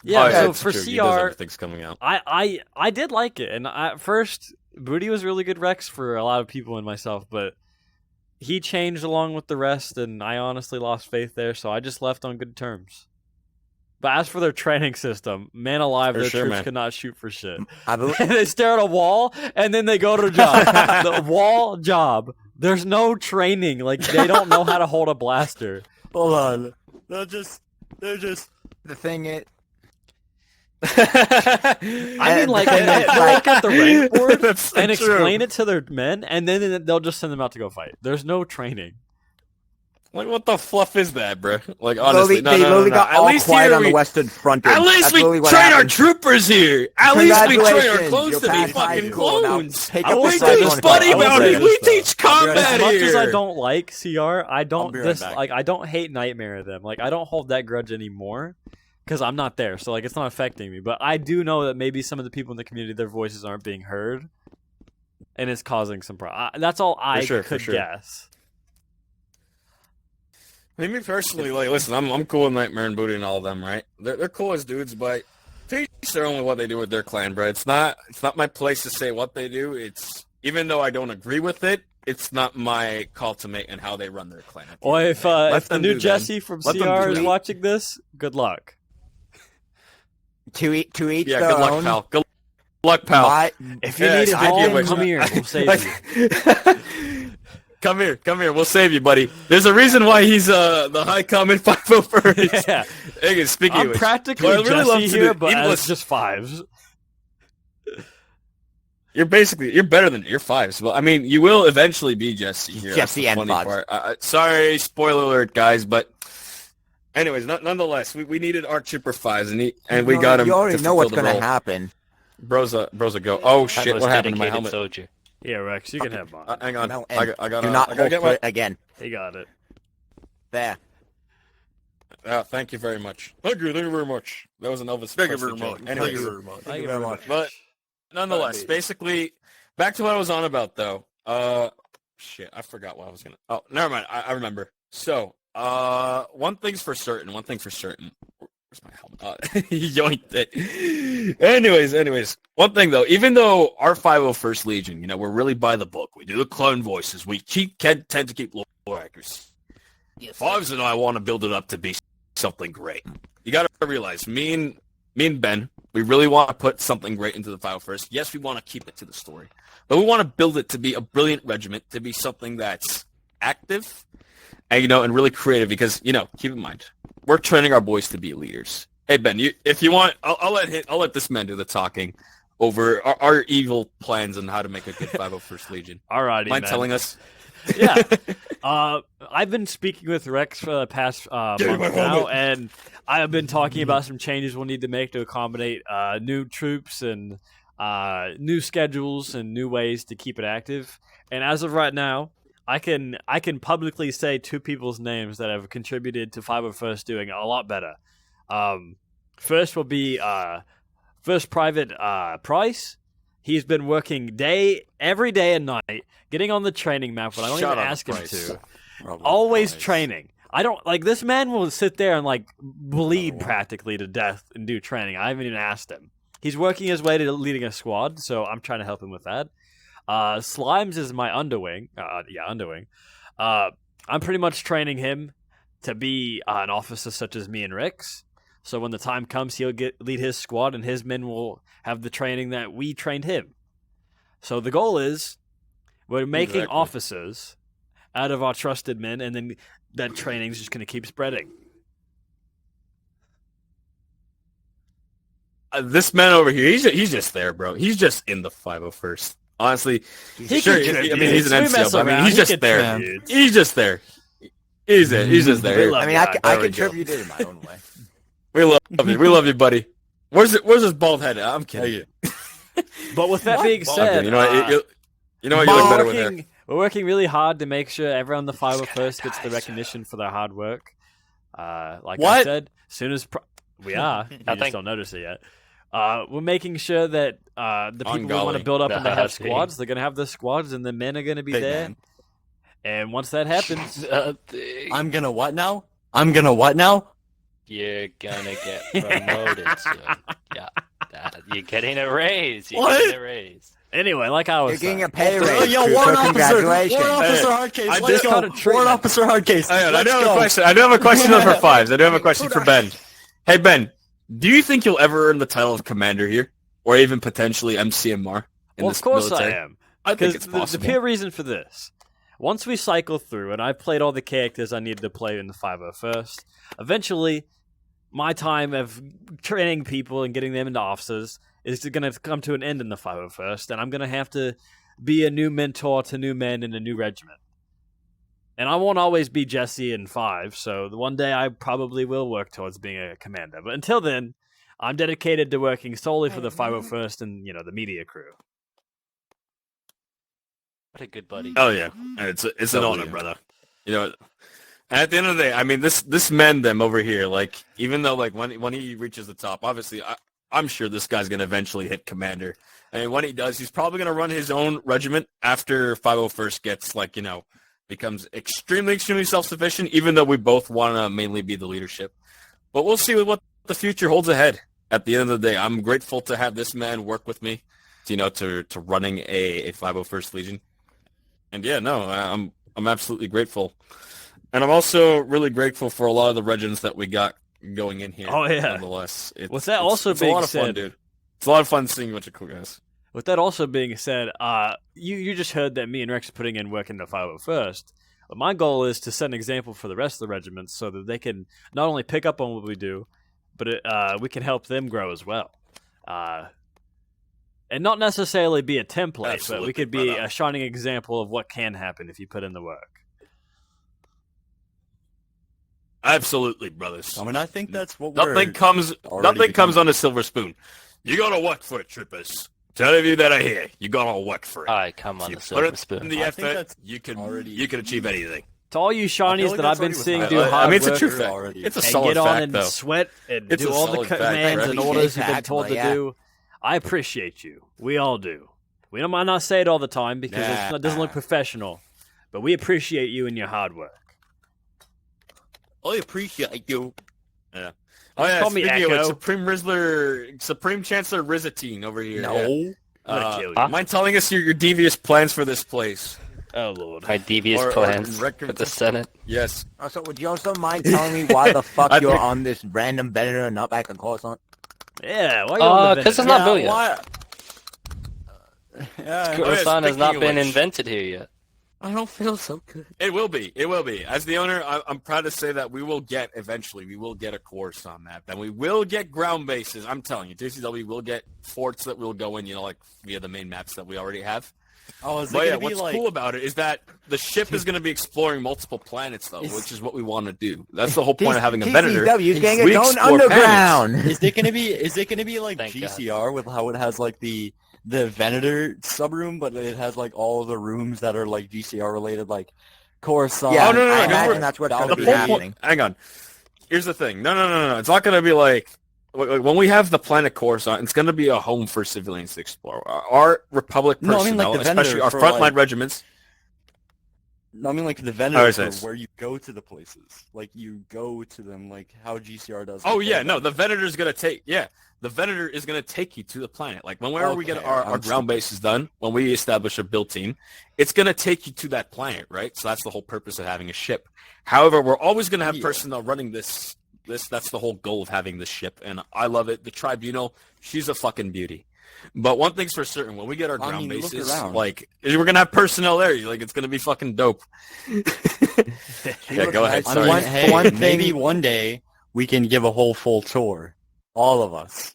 yeah. Oh, So it's for true. He CR, does everything's coming out. I did like it, and at first Booty was really good Rex for a lot of people and myself, but he changed along with the rest, and I honestly lost faith there, so I just left on good terms. But as for their training system, man alive, For their sure, troops man. could not shoot for shit. I believe They stare at a wall, and then they go to a job. The wall job. There's no training. Like, they don't know how to hold a blaster. Hold on. They're just. the thing is, I mean, like, And they look at the rank board That's so and true. explain it to their men, and then they'll just send them out to go fight. There's no training. Like, what the fluff is that, bro? Like, honestly, they literally got At all least quiet here on the we, Western Front. at least That's we literally what train our happened. troopers here. At least we train our Congratulations, clones you're to be past high fucking school. Now clones. take I up will the We say fight this, teach though. buddy I will say bounty. this, We though. teach combat As much here. as I don't like CR, I don't be right back. I don't hate Nightmare them. Like, I don't hold that grudge anymore because I'm not there, so like it's not affecting me. But I do know that maybe some of the people in the community, their voices aren't being heard, and it's causing some problems. That's all I For could sure. guess. I mean, me personally, like, listen, I'm cool with Nightmare and Booty and all of them, right? They're cool as dudes, but teach their own what they do with their clan, bro. It's not my place to say what they do. It's, even though I don't agree with it, it's not my call to make and how they run their clan. Well, if Let the them new do that. Jesse from Let them CR do is it. watching this, good luck. To each Yeah, their good luck, own. pal. Good luck, pal. If you Yeah, need a speaking of home, which- come here. We'll save you. Come here. We'll save you, buddy. There's a reason why he's the high common 501st. Yeah. Hey, speaking I'm of which, practically what I really love Jesse to here, do- but even as with- just fives. You're better than you're fives. Well, I mean, you will eventually be Jesse here. That's Jesse the and funny fives. part. Sorry, spoiler alert, guys, but anyways, nonetheless, we needed our Trooper fives, and we got him. You already to know what's fulfill the gonna role. happen. Broza go. Oh shit! Most What happened to my dedicated helmet? soldier. Yeah, Rex, you can have mine. Hang on. No, I and gotta. do not I gotta get hold my. it again. He got it. There. Thank you very much. Thank you very much. That was an Elvis Presley joke. Anyways, Thank you very much. but nonetheless, basically, back to what I was on about though. Shit, I forgot what I was gonna. Oh, never mind. I remember. So, one thing's for certain. Where's my helmet? He yoinked it. Anyways. One thing though, even though our 501st Legion, we're really by the book. We do the clone voices. We tend to keep low accuracy. Fives and I want to build it up to be something great. You got to realize, me and Ben, we really want to put something great into the 501st. Yes, we want to keep it to the story, but we want to build it to be a brilliant regiment, to be something that's active and and really creative. Because keep in mind, we're training our boys to be leaders. Hey Ben, if you want, I'll let this man do the talking over our evil plans on how to make a good 501st Legion. Alrighty, Mind man. telling us? Yeah. I've been speaking with Rex for the past month now, and I have been talking about some changes we'll need to make to accommodate new troops and new schedules and new ways to keep it active. And as of right now, I can publicly say two people's names that have contributed to 501st doing a lot better. First will be First Private Price. He's been working every day and night, getting on the training map when I don't even ask him to. Always training. I don't this man will sit there and bleed practically to death and do training. I haven't even asked him. He's working his way to leading a squad, so I'm trying to help him with that. Slimes is my underwing. Underwing. I'm pretty much training him to be an officer such as me and Rex. So when the time comes, he'll lead his squad, and his men will have the training that we trained him. So the goal is we're making officers out of our trusted men, and then that training is just going to keep spreading. This man over here, he's just there, bro. He's just in the 501st. Honestly, he's an NCO, but he's just there. He's just there. He's just there. I contributed in my own way. We love you. We love you, buddy. Where's his bald head? I'm kidding. But with that being said, you know what? You look better with hair. We're working really hard to make sure everyone in the 501st gets the recognition for their hard work. I said, as soon as we are, you just don't notice it yet. We're making sure that the people we want to build up and they have squads, they're going to have the squads, and the men are going to be there. Man. And once that happens, I'm gonna what now? You're gonna get promoted soon. Yeah, you're getting a raise. Anyway, like I was You're getting saying. a pay raise. Yo, Warrant Congratulations. Officer Hardcase. Let's go. Warrant Officer Hardcase. I do have a question. I do have a question for Fives. I do have a question for Ben. Hey Ben, do you think you'll ever earn the title of commander here, or even potentially MCMR? Well, of course military? I am. I think it's possible. The pure reason for this. Once we cycle through, and I played all the characters I needed to play in the 501st, eventually, my time of training people and getting them into officers is going to come to an end in the 501st, and I'm going to have to be a new mentor to new men in a new regiment. And I won't always be Jesse in 5, so one day I probably will work towards being a commander. But until then, I'm dedicated to working solely for the 501st and, the media crew. What a good buddy. Oh yeah, it's an honor, brother. At the end of the day, I mean, this man them over here, even though when he reaches the top, obviously I'm sure this guy's gonna eventually hit commander. And when he does, he's probably gonna run his own regiment after 501st gets becomes extremely self-sufficient. Even though we both want to mainly be the leadership, but we'll see what the future holds ahead. At the end of the day, I'm grateful to have this man work with me, to running a 501st Legion. And yeah, no, I'm absolutely grateful. And I'm also really grateful for a lot of the regiments that we got going in here. Oh, yeah. Nonetheless. Being a lot of fun, dude. It's a lot of fun seeing a bunch of cool guys. With that also being said, you just heard that me and Rex are putting in work in the 501st. But my goal is to set an example for the rest of the regiments so that they can not only pick up on what we do, but we can help them grow as well. And not necessarily be a template, Absolutely, but we could be a shining example of what can happen if you put in the work. Absolutely, brothers. I mean, I think that's what nothing comes on a silver spoon. You gotta work for it, troopers. To any of you that are here, you gotta work for it. All right, come on, If you the put silver it in spoon. the I think effort, that's you can already- achieve anything. To all you I feel Shawnees like that that's I've been already what's seeing happening. do hard it's a work true Sure, fact. already. It's a and solid get on fact, and though. sweat and It's do a all the solid fact, commands right? and It's orders a you've been fact, told but to yeah. do. I appreciate you. We all do. We might not say it all the time because it doesn't look professional, but we appreciate you and your hard work. I appreciate you. Yeah. Don't Oh yeah. call me Speaking of Echo. which, Supreme Chancellor Rizatine over here. No. Yeah. I'm gonna kill you. Mind telling us your devious plans for this place? Oh lord. My devious Or plans record- with the Senate. Yes. Also, would you also mind telling me why the fuck I you're think- on this random Venator and not back in Coruscant? Yeah. Why are you on the Because Venator? it's not built yet. Why? Yeah. Coruscant has speaking not of been which- invented here yet. I don't feel so good. It will be. It will be. As the owner, I'm proud to say that we will get eventually. We will get a course on that. Then we will get ground bases. I'm telling you, TCW will get forts that we'll go in. You know, like via the main maps that we already have. Oh, is it But yeah, gonna be what's like? cool about it is that the ship is going to be exploring multiple planets, though, Is- which is what we want to do. That's the whole point of having a Venator. TCW's getting we it going explore underground. Is it gonna be? Is it gonna be like Thank God. GCR with how it has like the Venator subroom, but it has like all of the rooms that are like GCR related, like Coruscant. Yeah, Oh, no, no, I no, imagine we're- that's what's the going The to be whole happening. point. Hang on. Here's the thing. No. It's not going to be like when we have the planet Coruscant. It's going to be a home for civilians to explore. Our Republic No, I personnel, mean, like, the Venator especially our for, frontline like- regiments. No, I mean like the Oh, Venator it's for nice. where you go to the places, like you go to them, like how GCR does. Oh with yeah, their no, the Venator. Venator is gonna take. Yeah, the Venator is gonna take you to the planet. Like whenever we get Okay, our I'm ground base is done, when we establish a build team, it's gonna take you to that planet, right? So that's the whole purpose of having a ship. However, we're always gonna have Yeah. personnel running this. That's the whole goal of having this ship, and I love it. The Tribunal, she's a fucking beauty. But one thing's for certain: when we get our I ground mean, look bases, around. like we're gonna have personnel there. Like it's gonna be fucking dope. Yeah, go ahead. I I mean, Sorry. mean, hey, one thing- maybe one day we can give a whole full tour, all of us.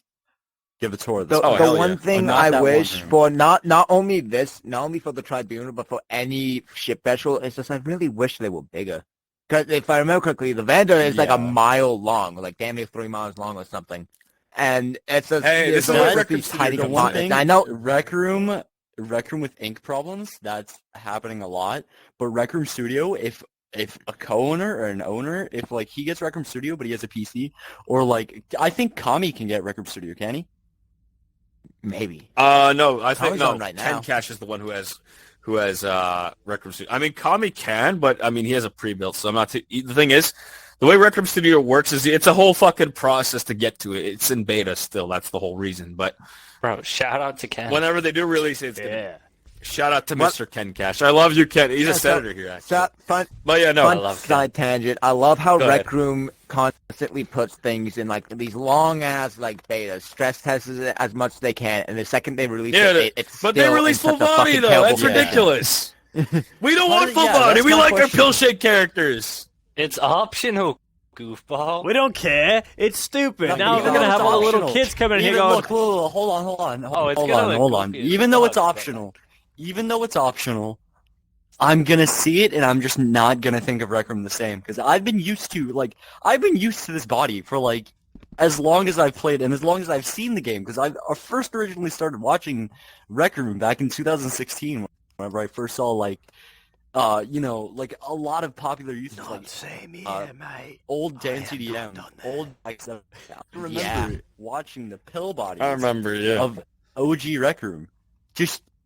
Give a tour of this. The, Oh, place. the hell one yeah. thing Not I that one wish room. for not only for the Tribunal, but for any ship vessel, is just I really wish they were bigger. Because if I remember correctly, the Vander is like Yeah. a mile long, like damn near 3 miles long or something. And it's a Hey, this it's is always what just Rec these Room tiny Studio The comes one compartments. thing, I know. Rec Room with ink problems, that's happening a lot. But Rec Room Studio, if a co-owner or an owner, if like he gets Rec Room Studio but he has a PC, or like I think Kami can get Rec Room Studio, can he? Maybe. No, I think Kami's no. on right Ken now. Cash is the one who has Rec Room Studio. I mean, Kami can, but I mean, he has a pre-built, so I'm not. The thing is, the way Rec Room Studio works is it's a whole fucking process to get to it. It's in beta still. That's the whole reason. But Bro, shout out to Ken. whenever they do release it, it's gonna Yeah. shout out to What- Mr. Ken Cash. I love you, Ken. He's Yeah, a so- senator here, actually. So, fun But yeah, no. I fun love Ken. side tangent. I love how Go Rec ahead. Room constantly puts things in like these long ass like betas, stress tests it as much as they can, and the second they release Yeah, it's but they still release in full such a body fucking though. terrible That's Yeah. ridiculous. We don't How want did- full yeah, body. that's We my like our question. pill shake characters. It's optional, goofball. We don't care. It's stupid. No, now even we're gonna though have it's all the little optional. kids coming in here Even, going, look, hold on. Oh, it's hold gonna on, look hold on. goofy as Even though fuck, it's but- optional, I'm gonna see it and I'm just not gonna think of Rec Room the same because I've been used to this body for like as long as I've played and as long as I've seen the game because I first originally started watching Rec Room back in 2016 whenever I first saw like like a lot of popular YouTubers like same mate. Old Dan CDM, old I remember Yeah. watching the pill bodies I remember, yeah. of OG Rec Room.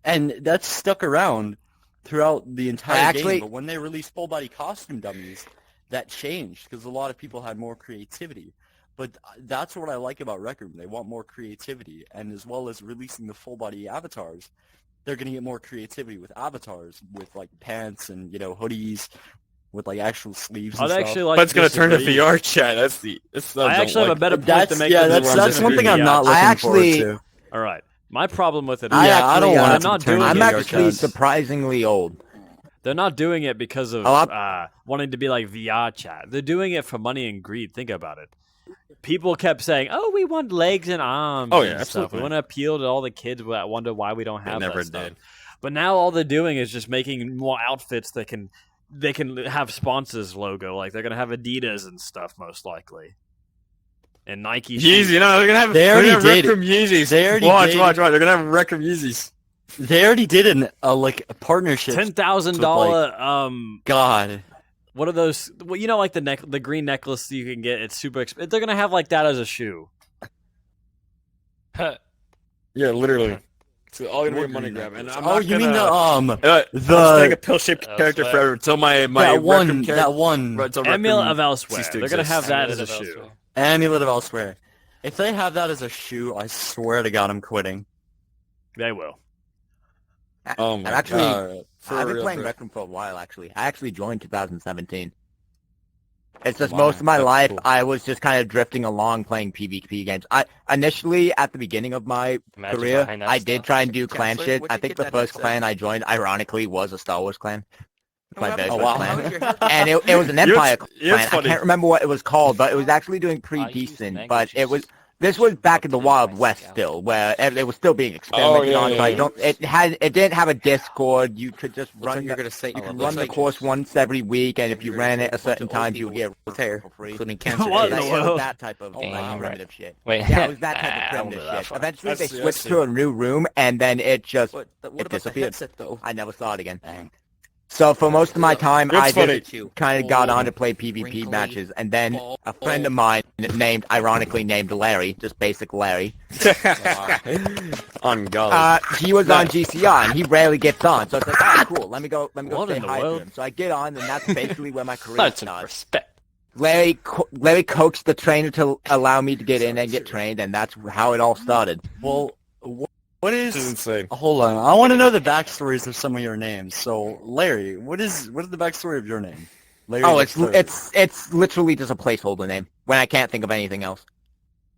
And that's stuck around throughout the entire Actually- game. But when they released full body costume dummies, that changed because a lot of people had more creativity. But that's what I like about Rec Room. They want more creativity, and as well as releasing the full body avatars, they're gonna get more creativity with avatars, with like pants and hoodies, with like actual sleeves. And I'd actually stuff. like But it's to gonna turn to disagree. VR chat. That's I actually have a better point to That's make. yeah, than the that's one that's one thing I'm disagreeing. not Yeah. looking actually- forward to. All right. My problem with it is I don't want they're it to not turn doing into I'm it. VR actually chats. surprisingly old. They're not doing it because of Oh, wanting to be like VR chat. They're doing it for money and greed. Think about it. People kept saying, "Oh, we want legs and arms." Oh, yeah, and stuff. absolutely. We want to appeal to all the kids that wonder why we don't They have never that stuff. did. But now all they're doing is just making more outfits that can have sponsors logo. Like they're gonna have Adidas and stuff most likely. and Nike Yeezy, shoes. they're gonna have. They They're already gonna did. Rec Room Yeezys. They already watch, did. watch. They're gonna have Rec Room Yeezys. They already did a partnership. $10,000. God. What are those? Well, like the green necklace you can get. It's super expensive. They're gonna have like that as a shoe. Yeah, literally. It's all gonna be a money grab. And I'm Oh, not you gonna, mean I'm staying the a pill-shaped Elsewhere. character forever until my that Rec Room one character. Until Rec Amulet Room of Elsewhere. ceased to They're gonna exist. have that as a Amulet of shoe. Elsewhere. Amulet of Elsewhere. If they have that as a shoe, I swear to God, I'm quitting. They will. Oh my I'm actually, god. I've been playing Rec Room for a while, actually. I actually joined 2017. It's just most of my That's life, cool. I was just kind of drifting along playing PvP games. I initially, at the beginning of my Imagine career, behind that I did stuff. try and do clan Chancellor, shit. where'd I you think get the that first headset? clan I joined, ironically, was a Star Wars clan. My very Oh, first wow. clan. And it was an Empire clan. I funny. can't remember what it was called, but it was actually doing pretty I use decent. languages. But it was this was back in the Up to Wild my West scout. still, where it was still being experimented yeah, on. yeah, So I yeah. don't. It didn't have a Discord. You could just Looks run. like you're gonna say You it can looks run the like course once every week, and if you you're gonna ran say it a a bunch certain of old time, you would people get with hair, for free. including cancer. What in That, the it was world? that type of Oh, like, wow. primitive shit. Wait. Yeah, it was that type I of don't primitive go that shit. far. Eventually, they That's switched sick. to a new room, and then it just What it about the disappeared. headset though? I never saw it again. So for most of my time, That's I funny. just kind of got Old, on to play PvP wrinkly, matches, and then bald. a friend of mine ironically named Larry, just basic Larry, On God. he was on GCR, and he rarely gets on. So it's like, oh, cool. Let me go What say in the hi to world? him. So I get on, and that's basically where my career That's some starts. respect. Larry coaxed the trainer to allow me to get in and get trained, and that's how it all started. Well, what This is is... insane. Hold on. I want to know the backstories of some of your names. So, Larry, what is the backstory of your name? Larry Oh, the it's Third. it's literally just a placeholder name when I can't think of anything else.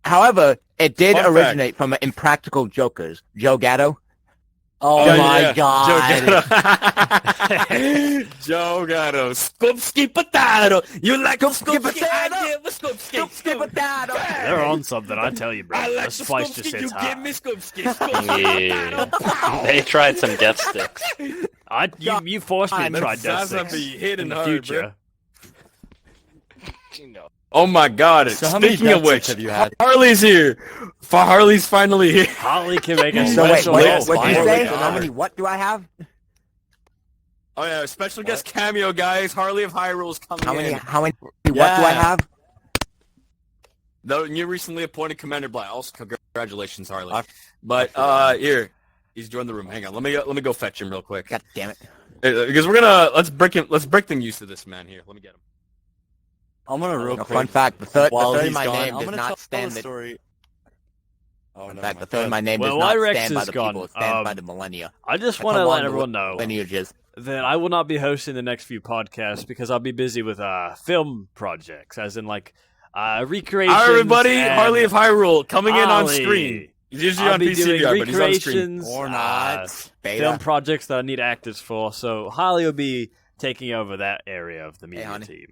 However, it did Fun fact. originate from Impractical Jokers, Joe Gatto. Oh Yeah, my yeah. God. Joe Gatto. Scoopski potato. You like Scoopski Scoopski? potato? I give a Scoopski. Potato. They're on something, I tell you, bro. I like The spice just Scoopski. hits You high. give me Scoopski. Scoopski Yeah. potato. They tried some death sticks. You forced me to try Death Zaza Sticks be hitting in the hard, future. Oh my God! So how many Speaking of death which, sticks have you had? Harley's here. Harley's finally here. Holly can make a So wait, special what guest. did you Oh, say? my God. How many? What do I have? Oh yeah, special guest cameo, guys. Harley of Hyrule's coming How many? in. How many? What do I Yeah. have? The new recently appointed Commander Black. Also, congratulations, Harley. I- But here, he's joined the room. Hang on, let me go fetch him real quick. God damn it! Because we're gonna let's break the news to this man here. Let me get him. I'm gonna real No, quick. fun fact: the third while in he's my gone, name I'm does gonna not tell stand the the. story. Oh, In never fact, the mind. third in my name Well, does while not Rex stand by is the gone, people. It stands by the millennia. I just That's want how to let long the everyone know lineage is. that I will not be hosting the next few podcasts because I'll be busy with film projects, as in like recreations. Hi, everybody. and Harley of Hyrule coming in on Holly. screen. He's usually I'll on be doing PCVR, but he's on screen. recreations Or not. Beta. film projects that I need actors for. So Holly will be taking over that area of the media honey. team.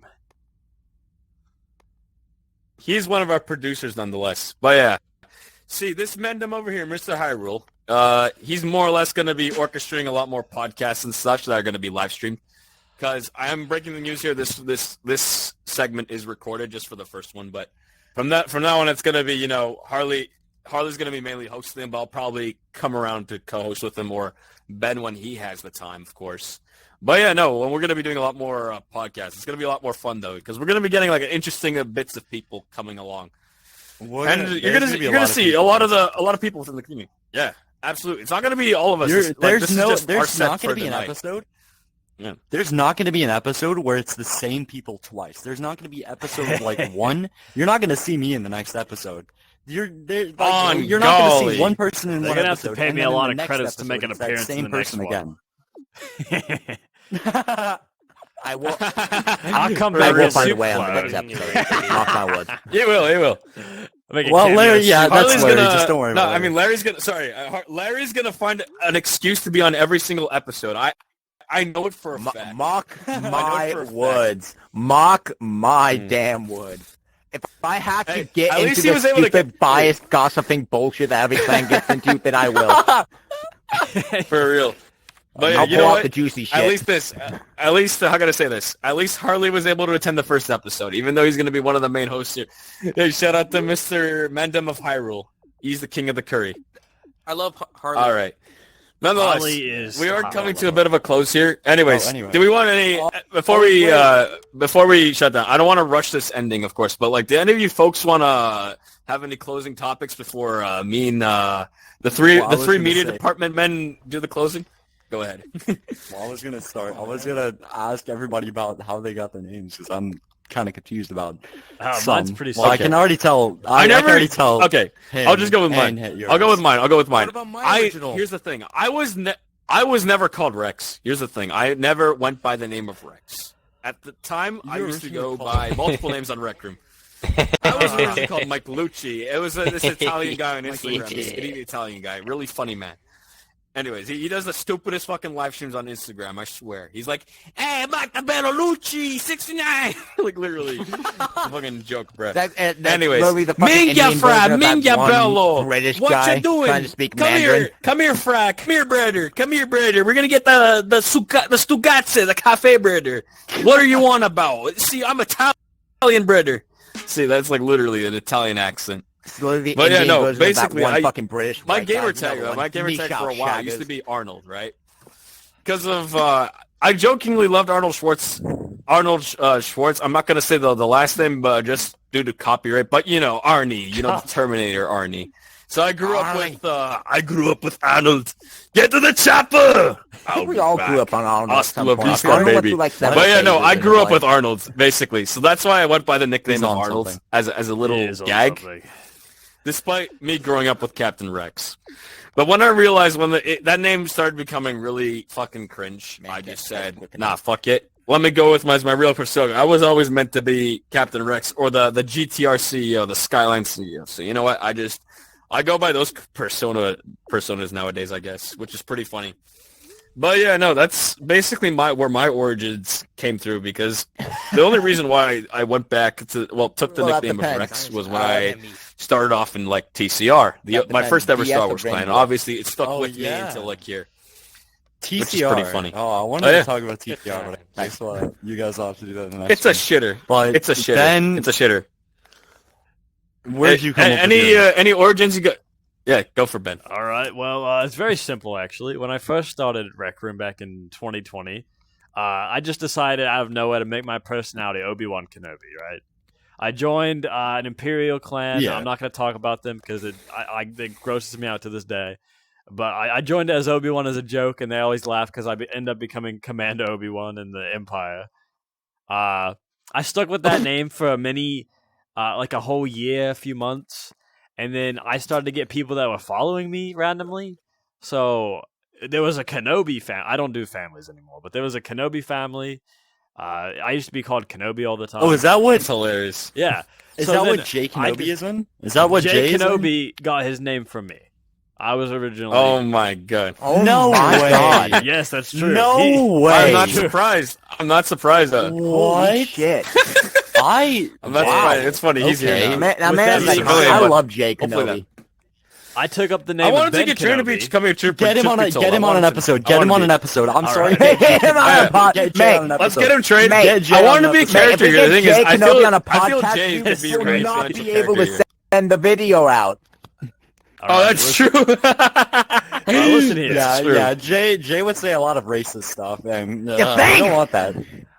He's one of our producers, nonetheless. But yeah, see this Mendham over here, Mr. Hyrule. He's more or less going to be orchestrating a lot more podcasts and such that are going to be live streamed. Because I am breaking the news here. This segment is recorded just for the first one, but from now on, it's going to be Harley's going to be mainly hosting them, but I'll probably come around to co-host with him, or Ben when he has the time, of course. But yeah, no, we're going to be doing a lot more podcasts. It's going to be a lot more fun though, because we're going to be getting like interesting bits of people coming along, and you're going to see a lot of people within the community. Yeah, absolutely. It's not going to be all of us. There's not going to be an episode. Yeah. There's not going to be an episode where it's the same people twice. There's not going to be episode like one. You're not going to see me in the next episode. You're not going to golly. see one person in They're one gonna have to episode. pay and me then a in lot the of next credits to make an episode, it's appearance that in same the next person one. again. I will. I'll come I back will with find a soup way on the cloud. next episode. Mark my words. He will. Make a Well, cameo Larry, soup. yeah, that's Harley's Larry. gonna. Just don't worry no, about I mean it. Larry's gonna. Sorry, Larry's gonna find an excuse to be on every single episode. I know it for a fact. Mark I know my it for a fact. words. Mark my damn words. If I have to Hey, get at least into he the was able to stupid, get- biased, gossiping bullshit that every clan gets into, then I will. For real. But yeah, I'll you pull know out what? the juicy shit. At least, how can I say this? At least Harley was able to attend the first episode, even though he's going to be one of the main hosts here. Hey, shout out to Mr. Mandem of Hyrule. He's the king of the curry. I love Harley. All right. Nonetheless, Harley is we are hot. coming to a bit of a close here. Anyways, anyway. do we want any before we shut down? I don't want to rush this ending, of course, but like, do any of you folks want to have any closing topics before me and the three media department men do the closing? Go ahead. Well, I was gonna start. I was gonna ask everybody about how they got their names because I'm kind of confused about. Mine's some. pretty Well, I simple. can already tell. I can never already tell. Okay, I'll just go with mine. I'll go with mine. What about my original? Here's the thing. I was never called Rex. Here's the thing. I never went by the name of Rex. At the time, I used to go by multiple names on Rec Room. I was originally called Mike Lucci. It was this Italian guy on Instagram. This skinny Italian guy. Really funny man. Anyways, he does the stupidest fucking live streams on Instagram, I swear. He's like, hey, Mike Lucci, 69. Like, literally. It's a fucking joke, bro. That's Anyways, literally the fucking Minga Indian fra, version of that Minga one bello. British What guy you doing? trying to speak Come Mandarin. here. Come here, fra. Come here, brother. Come here, brother. We're going to get the Stugazze, the cafe, brother. What are you on about? See, I'm Italian, brother. See, that's like literally an Italian accent. It's literally the But yeah, Indian no, version basically, of that one I- fucking British. My white guy, gamer another one. tag for a Michelle while used to Chagas. be Arnold, right? Because of I jokingly loved Arnold Schwartz. Schwartz. I'm not gonna say the last name, but just due to copyright. But you know, Arnie. You know, the Terminator Arnie. So I grew up with Arnold. Get to the chopper. I think we all grew up on Arnold. at some Hasta la point. vista, Arnold went baby. through, like, seven But yeah, no, phases I in grew his up with life. Arnold, basically. So that's why I went by the nickname He's of on Arnold something. as a He little is on gag. something. Despite me growing up with Captain Rex. But when I realized that name started becoming really fucking cringe, Man, I get just said, with the nah, fuck it. Let me go with my real persona. I was always meant to be Captain Rex or the GTR CEO, the Skyline CEO. So you know what? I go by those personas nowadays, I guess, which is pretty funny. But yeah, no, that's basically where my origins came through, because the only reason why I went back took the Well, that nickname of depends. Rex was when I started off in like TCR, my first ever He Star has to Wars bring clan. it up. Obviously, it stuck Oh, with me yeah. until like here. TCR. Which is pretty funny. Oh, I wanted Oh, yeah. to talk about TCR, but I guess what you guys will have to do that in the next It's a one. shitter. But It's a shitter. Then, It's a shitter. where'd you come up with any yours? any origins you got? Yeah, go for Ben. All right. Well, it's very simple, actually. When I first started Rec Room back in 2020, I just decided out of nowhere to make my personality Obi-Wan Kenobi, right? I joined an Imperial clan. Yeah. I'm not going to talk about them because it grosses me out to this day. But I joined as Obi-Wan as a joke, and they always laugh because I end up becoming Commander Obi-Wan in the Empire. I stuck with that name for like a whole year, a few months. And then I started to get people that were following me randomly. So there was a Kenobi fan. I don't do families anymore, but there was a Kenobi family. I used to be called Kenobi all the time. Oh, is that what? It's hilarious. Yeah. Is So that then what Jay I Kenobi just- is in? Is that what Jay Jay is in? Kenobi got his name from me. I was originally. Oh my god. Oh No my way. God. Yes, that's true. No He- way. I'm not surprised. I'm not surprised. Holy What? shit. I I'm not Wow. surprised. It's funny. He's Okay. here now. Now, With man, that like, civilian, I but love Jay hopefully Kenobi. I took up the name I of wanted Ben to get Trinity Kenobi. Beach. Come here, Trooper. get him on an episode. Get him on an episode. I'm All sorry. right. Get him on a pod. Get Jay on an Mate, Let's episode. get him trained. Mate, Get Jay I on want an to be a episode. Mate, if character we here. The get thing Jay is, I Kenobi on a feel podcast, Jay you would be a will great not potential be able character to here. send the video out. All Oh, right, that's true. listen here. Yeah, true. yeah. Jay would say a lot of racist stuff, and You I think? don't want that.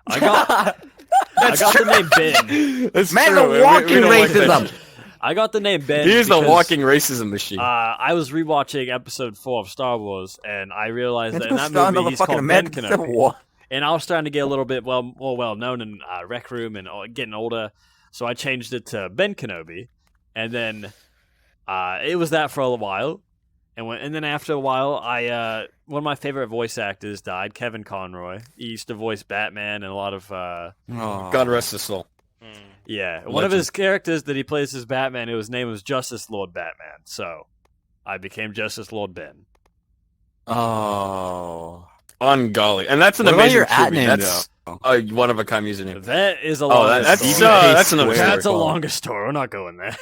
I got the name Ben. That's Man, true. the We walking don't like that racism. shit. I got the name Ben. He is the because, walking racism machine. I was rewatching episode 4 of Star Wars, and I realized that in Let's that start movie another he's fucking called Ben American Civil Kenobi. War. And I was starting to get a little bit more well known in Rec Room and getting older, so I changed it to Ben Kenobi, and then it was that for a while, and then after a while, one of my favorite voice actors died, Kevin Conroy. He used to voice Batman and a lot of God rest his soul. yeah. One of his characters that he plays as Batman, his name was Justice Lord Batman, so I became Justice Lord Ben. Oh. On golly, and that's an What about amazing your at tribute. name, That's a one of a kind username. That is a Oh, long that's story. that's another Square. That's a story. longer story. We're not going there.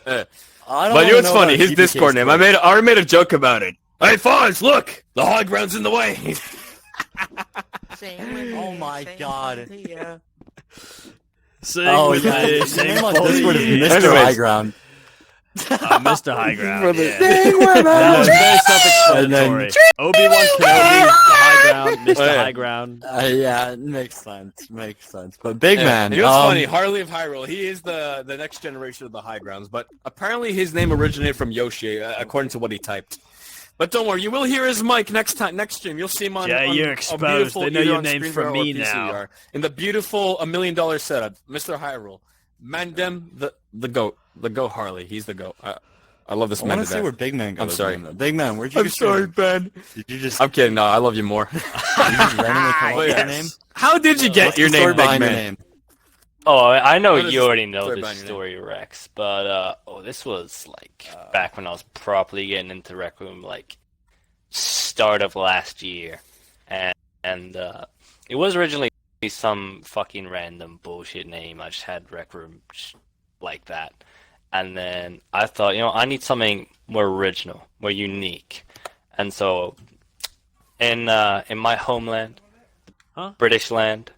I don't But you know wanna what's funny? about His TPK Discord name. squared. I already made a joke about it. Hey, Fonz, look! The high ground's in the way! Oh my god. Sing Oh with yeah, me, his sing name on for Discord is me. Mr. Anyways. High Ground. Mr. High Ground. Yeah. Sing with That was us. very self-explanatory. Obi-Wan Kenobi, the High Ground, Mr. Oh, yeah. High Ground. Yeah, it makes sense. Makes sense. But big man. And you know what's funny? Harley of Hyrule, he is the next generation of the High Grounds, but apparently his name originated from Yoshi, according to what he typed. But don't worry, you will hear his mic next stream. You'll see him on. Yeah, on you're a exposed. beautiful They know either your on name's ScreenVR from or me PCVR, now. in the beautiful $1 million setup, Mr. Hyrule, Mandem, the goat, Harley. He's the goat. I love this I man want to to see death. where Big Man goes. I'm sorry. Big Man, where'd you I'm get sorry, your, Ben. Did you just, I'm kidding. No, I love you more. you just randomly come up with Yes. your name? How did you get What's your the story name, Big behind your Man? name? Oh, I know What is you the already know story this behind your name? story, Rex, but this was like back when I was properly getting into Rec Room, like start of last year, and it was originally some fucking random bullshit name. I just had Rec Room like that, and then I thought, I need something more original, more unique, and so in my homeland, British land.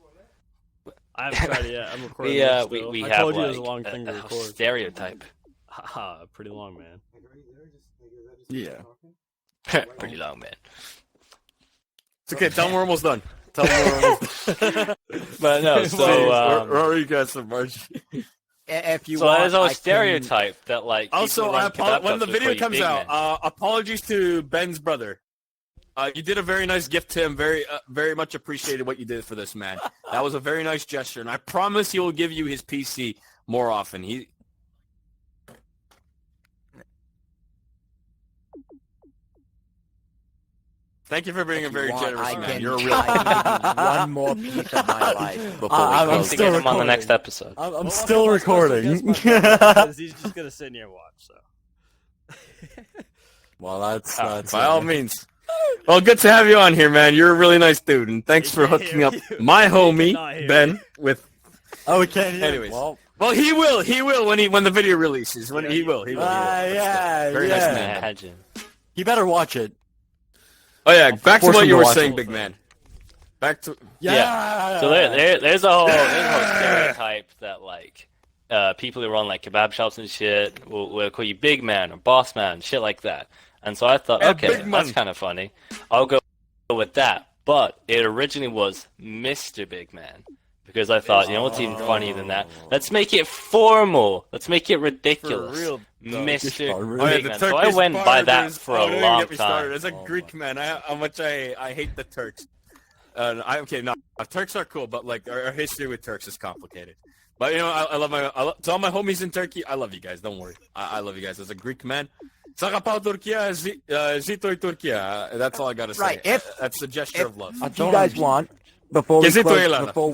I haven't tried it yet. I'm recording We this still. we I have told you like it was a long thing to a record. stereotype. Haha, pretty long, man. Yeah. Pretty long, man. It's okay. Tell him we're almost done. Tell him we're almost done. But no, so where are you guys so much? If you so want, there's I always can- stereotype that like. Also, people run kebab when the shops video before you comes big out, men. apologies to Ben's brother. You did a very nice gift to him. Very much appreciated what you did for this man. That was a very nice gesture, and I promise he will give you his PC more often. Thank you for being a If you very want, generous I man. can- You're a real. I can give you one more piece of my life before we I'm We'll close. to still get him on the recording. next episode. I'm still recording. Because he's just gonna sit here and watch. So. Well, that's By all means. Well, good to have you on here, man. You're a really nice dude, and thanks He for can't hooking hear up you. my He homie cannot hear Ben you. with. Oh, we can't hear. Anyways. Well, Well, he will when the video releases. He will. He will. yeah, Very yeah. nice man. Imagine. he better watch it. Oh yeah, back to force what him you to were watch saying, it. big man. Back to Yeah. So there's a whole stereotype that like people who run like kebab shops and shit will call you big man or boss man, shit like that. And so I thought, Yeah, okay, big that's man. kind of funny. I'll go with that. But it originally was Mr. Big Man. Because I thought, what's even funnier than that? Let's make it formal. Let's make it ridiculous. real, Mr. Oh, Big Man. So I went by that for a don't even long get me started. time. As a Greek man, how much I hate the Turks. Turks are cool, but like our history with Turks is complicated. But I love to all my homies in Turkey. I love you guys. Don't worry, I love you guys. As a Greek man, Sakapao Turkia, Zitoy Turkia. That's all I gotta say. Right, That's a gesture of love. If you guys want, before Yes,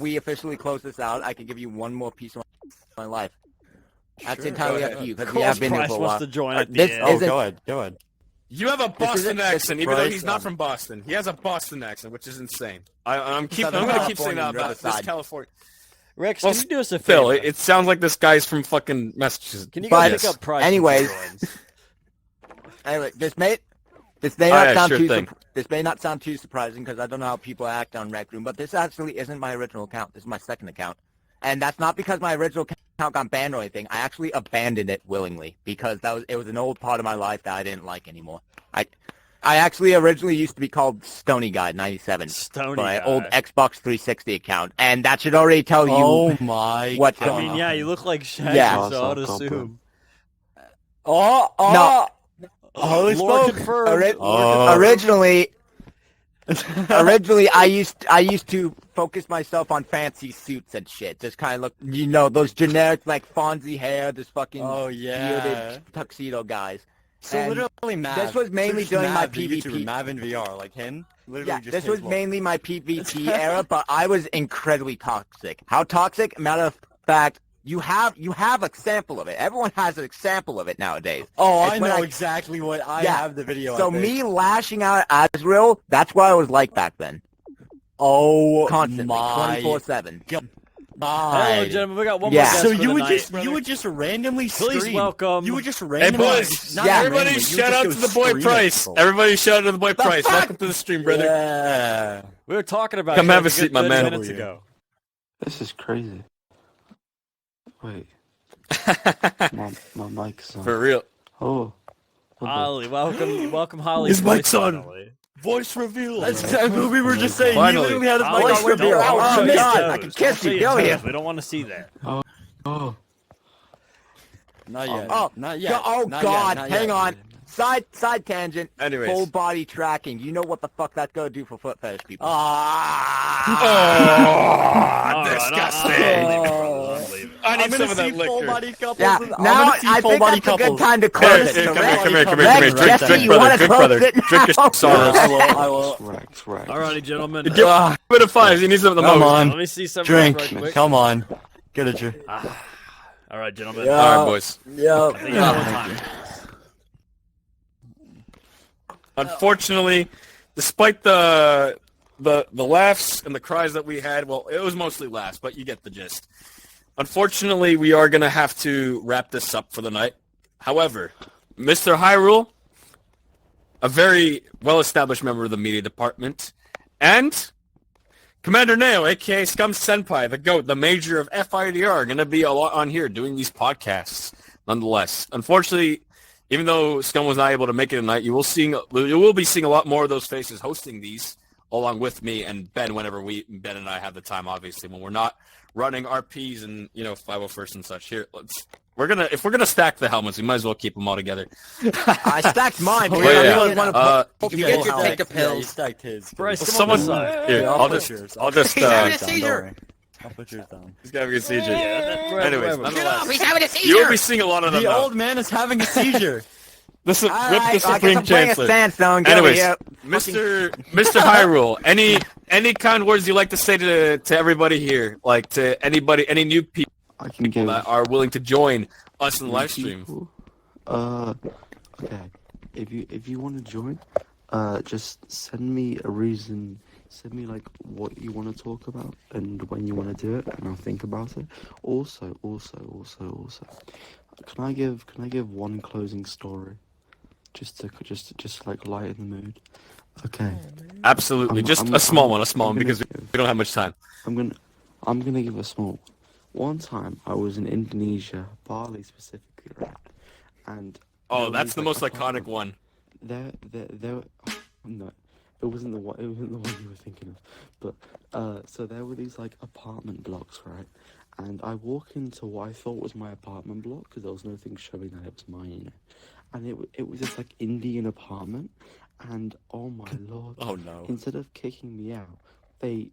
we officially close this out, I can give you one more piece of my life. That's entirely up to you because we have been here Price for a wants while. to join at the This end. Oh, isn't- go ahead. Go ahead. You have a Boston isn't- accent, even though Bryce, he's not from Boston. He has a Boston accent, which is insane. I'm gonna keep saying California, that about this Riverside. California. Rex, Well, can you do us a Phil, favor? it sounds like this guy's from fucking Massachusetts. Can you go But- pick up Price? anyways, when he joins? Anyway, this may Oh, not yeah, sound sure too thing. this may not sound too surprising because I don't know how people act on Rec Room, but this actually isn't my original account. This is my second account, and that's not because my original account got banned or anything. I actually abandoned it willingly because it was an old part of my life that I didn't like anymore. I actually originally used to be called Stony Guy 97 Stony for my guy. old Xbox 360 account, and that should already tell you. Oh my what's god. I mean, yeah, you look like Shaggy, Yeah. so I'd assume. No. Holy Lore smoke. confirmed. Originally, I used to focus myself on fancy suits and shit. Just kind of look, those generic like Fonzie hair, this fucking Oh yeah. bearded tuxedo guys. So And literally, Mav. this was mainly So just during my Mav, the PvP. YouTuber, Mav in VR, like him. Literally Yeah, just this his was look. mainly my PvP era, but I was incredibly toxic. How toxic? Matter of fact, you have a sample of it. Everyone has an example of it nowadays. Oh, It's I when know exactly what I Yeah. have the video. So I think. me lashing out at Azrael, that's what I was like back then. Oh Constantly, my 24/7. Hello, gentlemen. We got one Yeah. more guest So for you the would night. just you would just randomly Please scream. welcome. You would just Hey, randomly. boys. not Yeah. Everybody randomly, you would shout just out go to the boy scream at Price. people. Everybody shout out to the boy Price. fuck? Welcome to the stream, brother. Yeah. We were talking about Come you have like a seat, good my 30 man. minutes Over here. ago. This is crazy. Wait, my mic's on. For real. Oh. what the- Holly, welcome, Holly. His mic's on. Finally. Voice reveal. That's exactly what we were just saying. Finally. He literally had his Holly, mic Voice on. reveal. don't Oh, show your God, toes. I can kiss Don't show you, your don't you? toes. We don't want to see that. Oh. Not yet. Oh, not yet. Oh, Not God. Yet. Not Hang yet. on. Side tangent. Anyways. Full body tracking. You know what the fuck that's gonna do for foot fetish people. Ah. Oh, All right, disgusting. I need I'm some gonna of that see full liquor. body couples. Yeah, I'm now gonna see I full think body that's a good couples. time to Here, close it. here, So come here, Rex, come here, come here, Rex, come here. Drink, Jesse, drink, you brother, wanna drink, close brother. it Drink your now? sorrows. I will. Rex. Alrighty, gentlemen. Give a bit of fives. He needs them the Come most. on. Let me see some Drink. right quick. Come on. Get a drink. All right, gentlemen. Yeah. All right, boys. Yeah. I think you have more time. Unfortunately, despite the laughs and the cries that we had, well, it was mostly laughs, but you get the gist. Unfortunately, we are going to have to wrap this up for the night. However, Mr. Hyrule, a very well-established member of the media department, and Commander Neo, a.k.a. Scum Senpai, the GOAT, the major of FIDR, are going to be a lot on here doing these podcasts, nonetheless. Unfortunately, even though Scum was not able to make it tonight, you will be seeing a lot more of those faces hosting these, along with me and Ben whenever Ben and I have the time, obviously, when we're not running RPs and 501st and such. Here, if we're gonna stack the helmets, we might as well keep them all together. I stacked mine. But Oh, yeah. I really want to You get your take the Yeah, he pills. stacked his. Bryce, come Someone, on this side. here, Yeah, I'll put just, yours. I'll just, He's having a Down, seizure. don't worry. I'll put yours down. he's having a seizure. Wherever, Anyways, wherever. nonetheless, He's having a you will seizure. be seeing a lot of them. The now. old man is having a seizure. Rip the I guess Supreme I'm playing a Chancellor. sandstone. Get over Anyways, here. Mr. Hyrule, any kind words you like to say to everybody here, like to anybody, any new people I can give that are willing to join us in the live stream? people. Okay. If you want to join, just send me a reason. Send me like what you want to talk about and when you want to do it, and I'll think about it. Also, can I give one closing story, just to like lighten the mood? Okay. Absolutely, just a small one, because we don't have much time. I'm gonna give a small. One time I was in Indonesia, Bali specifically, right? And Oh, there were that's these, the like, most iconic apartment- one. There, no, it wasn't the one. It wasn't the one you were thinking of. But so there were these like apartment blocks, right? And I walk into what I thought was my apartment block because there was nothing showing that it was mine, you know. And it was this like Indian apartment, and oh my lord! Oh no. Instead of kicking me out, they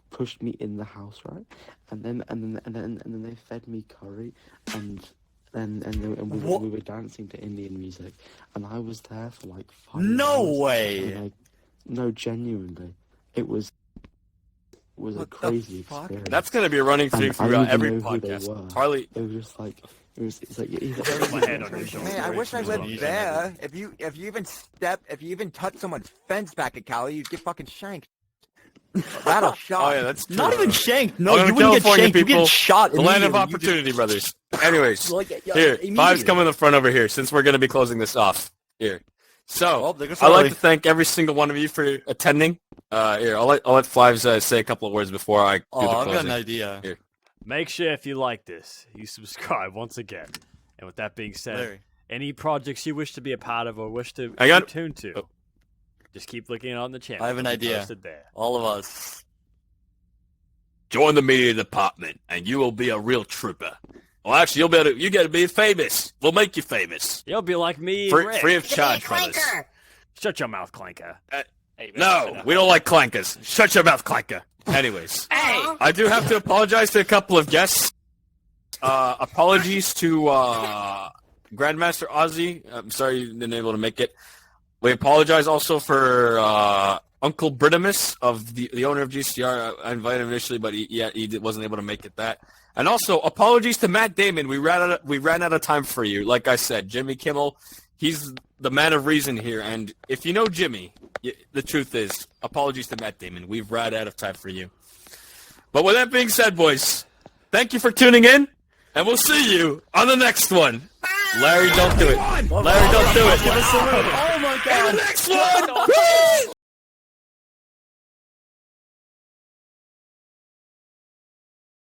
pushed me in the house, right? And then they fed me curry and we were dancing to Indian music, and I was there for like 5 No hours, way. and, like, no, genuinely, it was a What the crazy fuck? experience. That's gonna be a running theme And I throughout didn't every know who they podcast. were. Harley, It was just like it's like Put my hand on your shoulder. Man, I wish I lived Rachel. there. If you even touch someone's fence back at Cali, you'd get fucking shanked. That'll shock. oh yeah, that's true. Not even shanked. No, Welcome you to wouldn't get California, shanked. You people. get shot. The land of immediately. You opportunity, brothers. Anyways, Like, yeah, here, immediately. Five's coming in the front over here, since we're gonna be closing this off. Here, so Oh, there goes I'd like Harley. to thank every single one of you for attending. Here, I'll let Fives say a couple of words before I do Oh, the I've got an closing. idea. Here. Make sure if you like this, you subscribe once again. And with that being said, Larry. any projects you wish to be a part of or wish to I got- keep tuned to, Oh. just keep looking on the channel. I have an It'll be idea. posted there. All of us. Join the media department, and you will be a real trooper. Well, actually, you get to be famous. We'll make you famous, You'll be like me and free, Rick. free of charge, brothers. Shut your mouth, Clanker. Hey, No, we don't like clankers. Shut your mouth, clanker. Anyways, I do have to apologize to a couple of guests. Apologies to Grandmaster Ozzy. I'm sorry you didn't able to make it. We apologize also for Uncle Bridimus of the owner of GCR. I invited him initially, but he wasn't able to make it. That, and also apologies to Matt Damon. We ran out of time for you. Like I said, Jimmy Kimmel, he's the man of reason here. And if you know Jimmy, the truth is, apologies to Matt Damon. We've ran out of time for you. But with that being said, boys, thank you for tuning in, and we'll see you on the next one. Larry, don't do it. Larry, don't do it. Give us a salute. Oh my In god. the next one! Woo!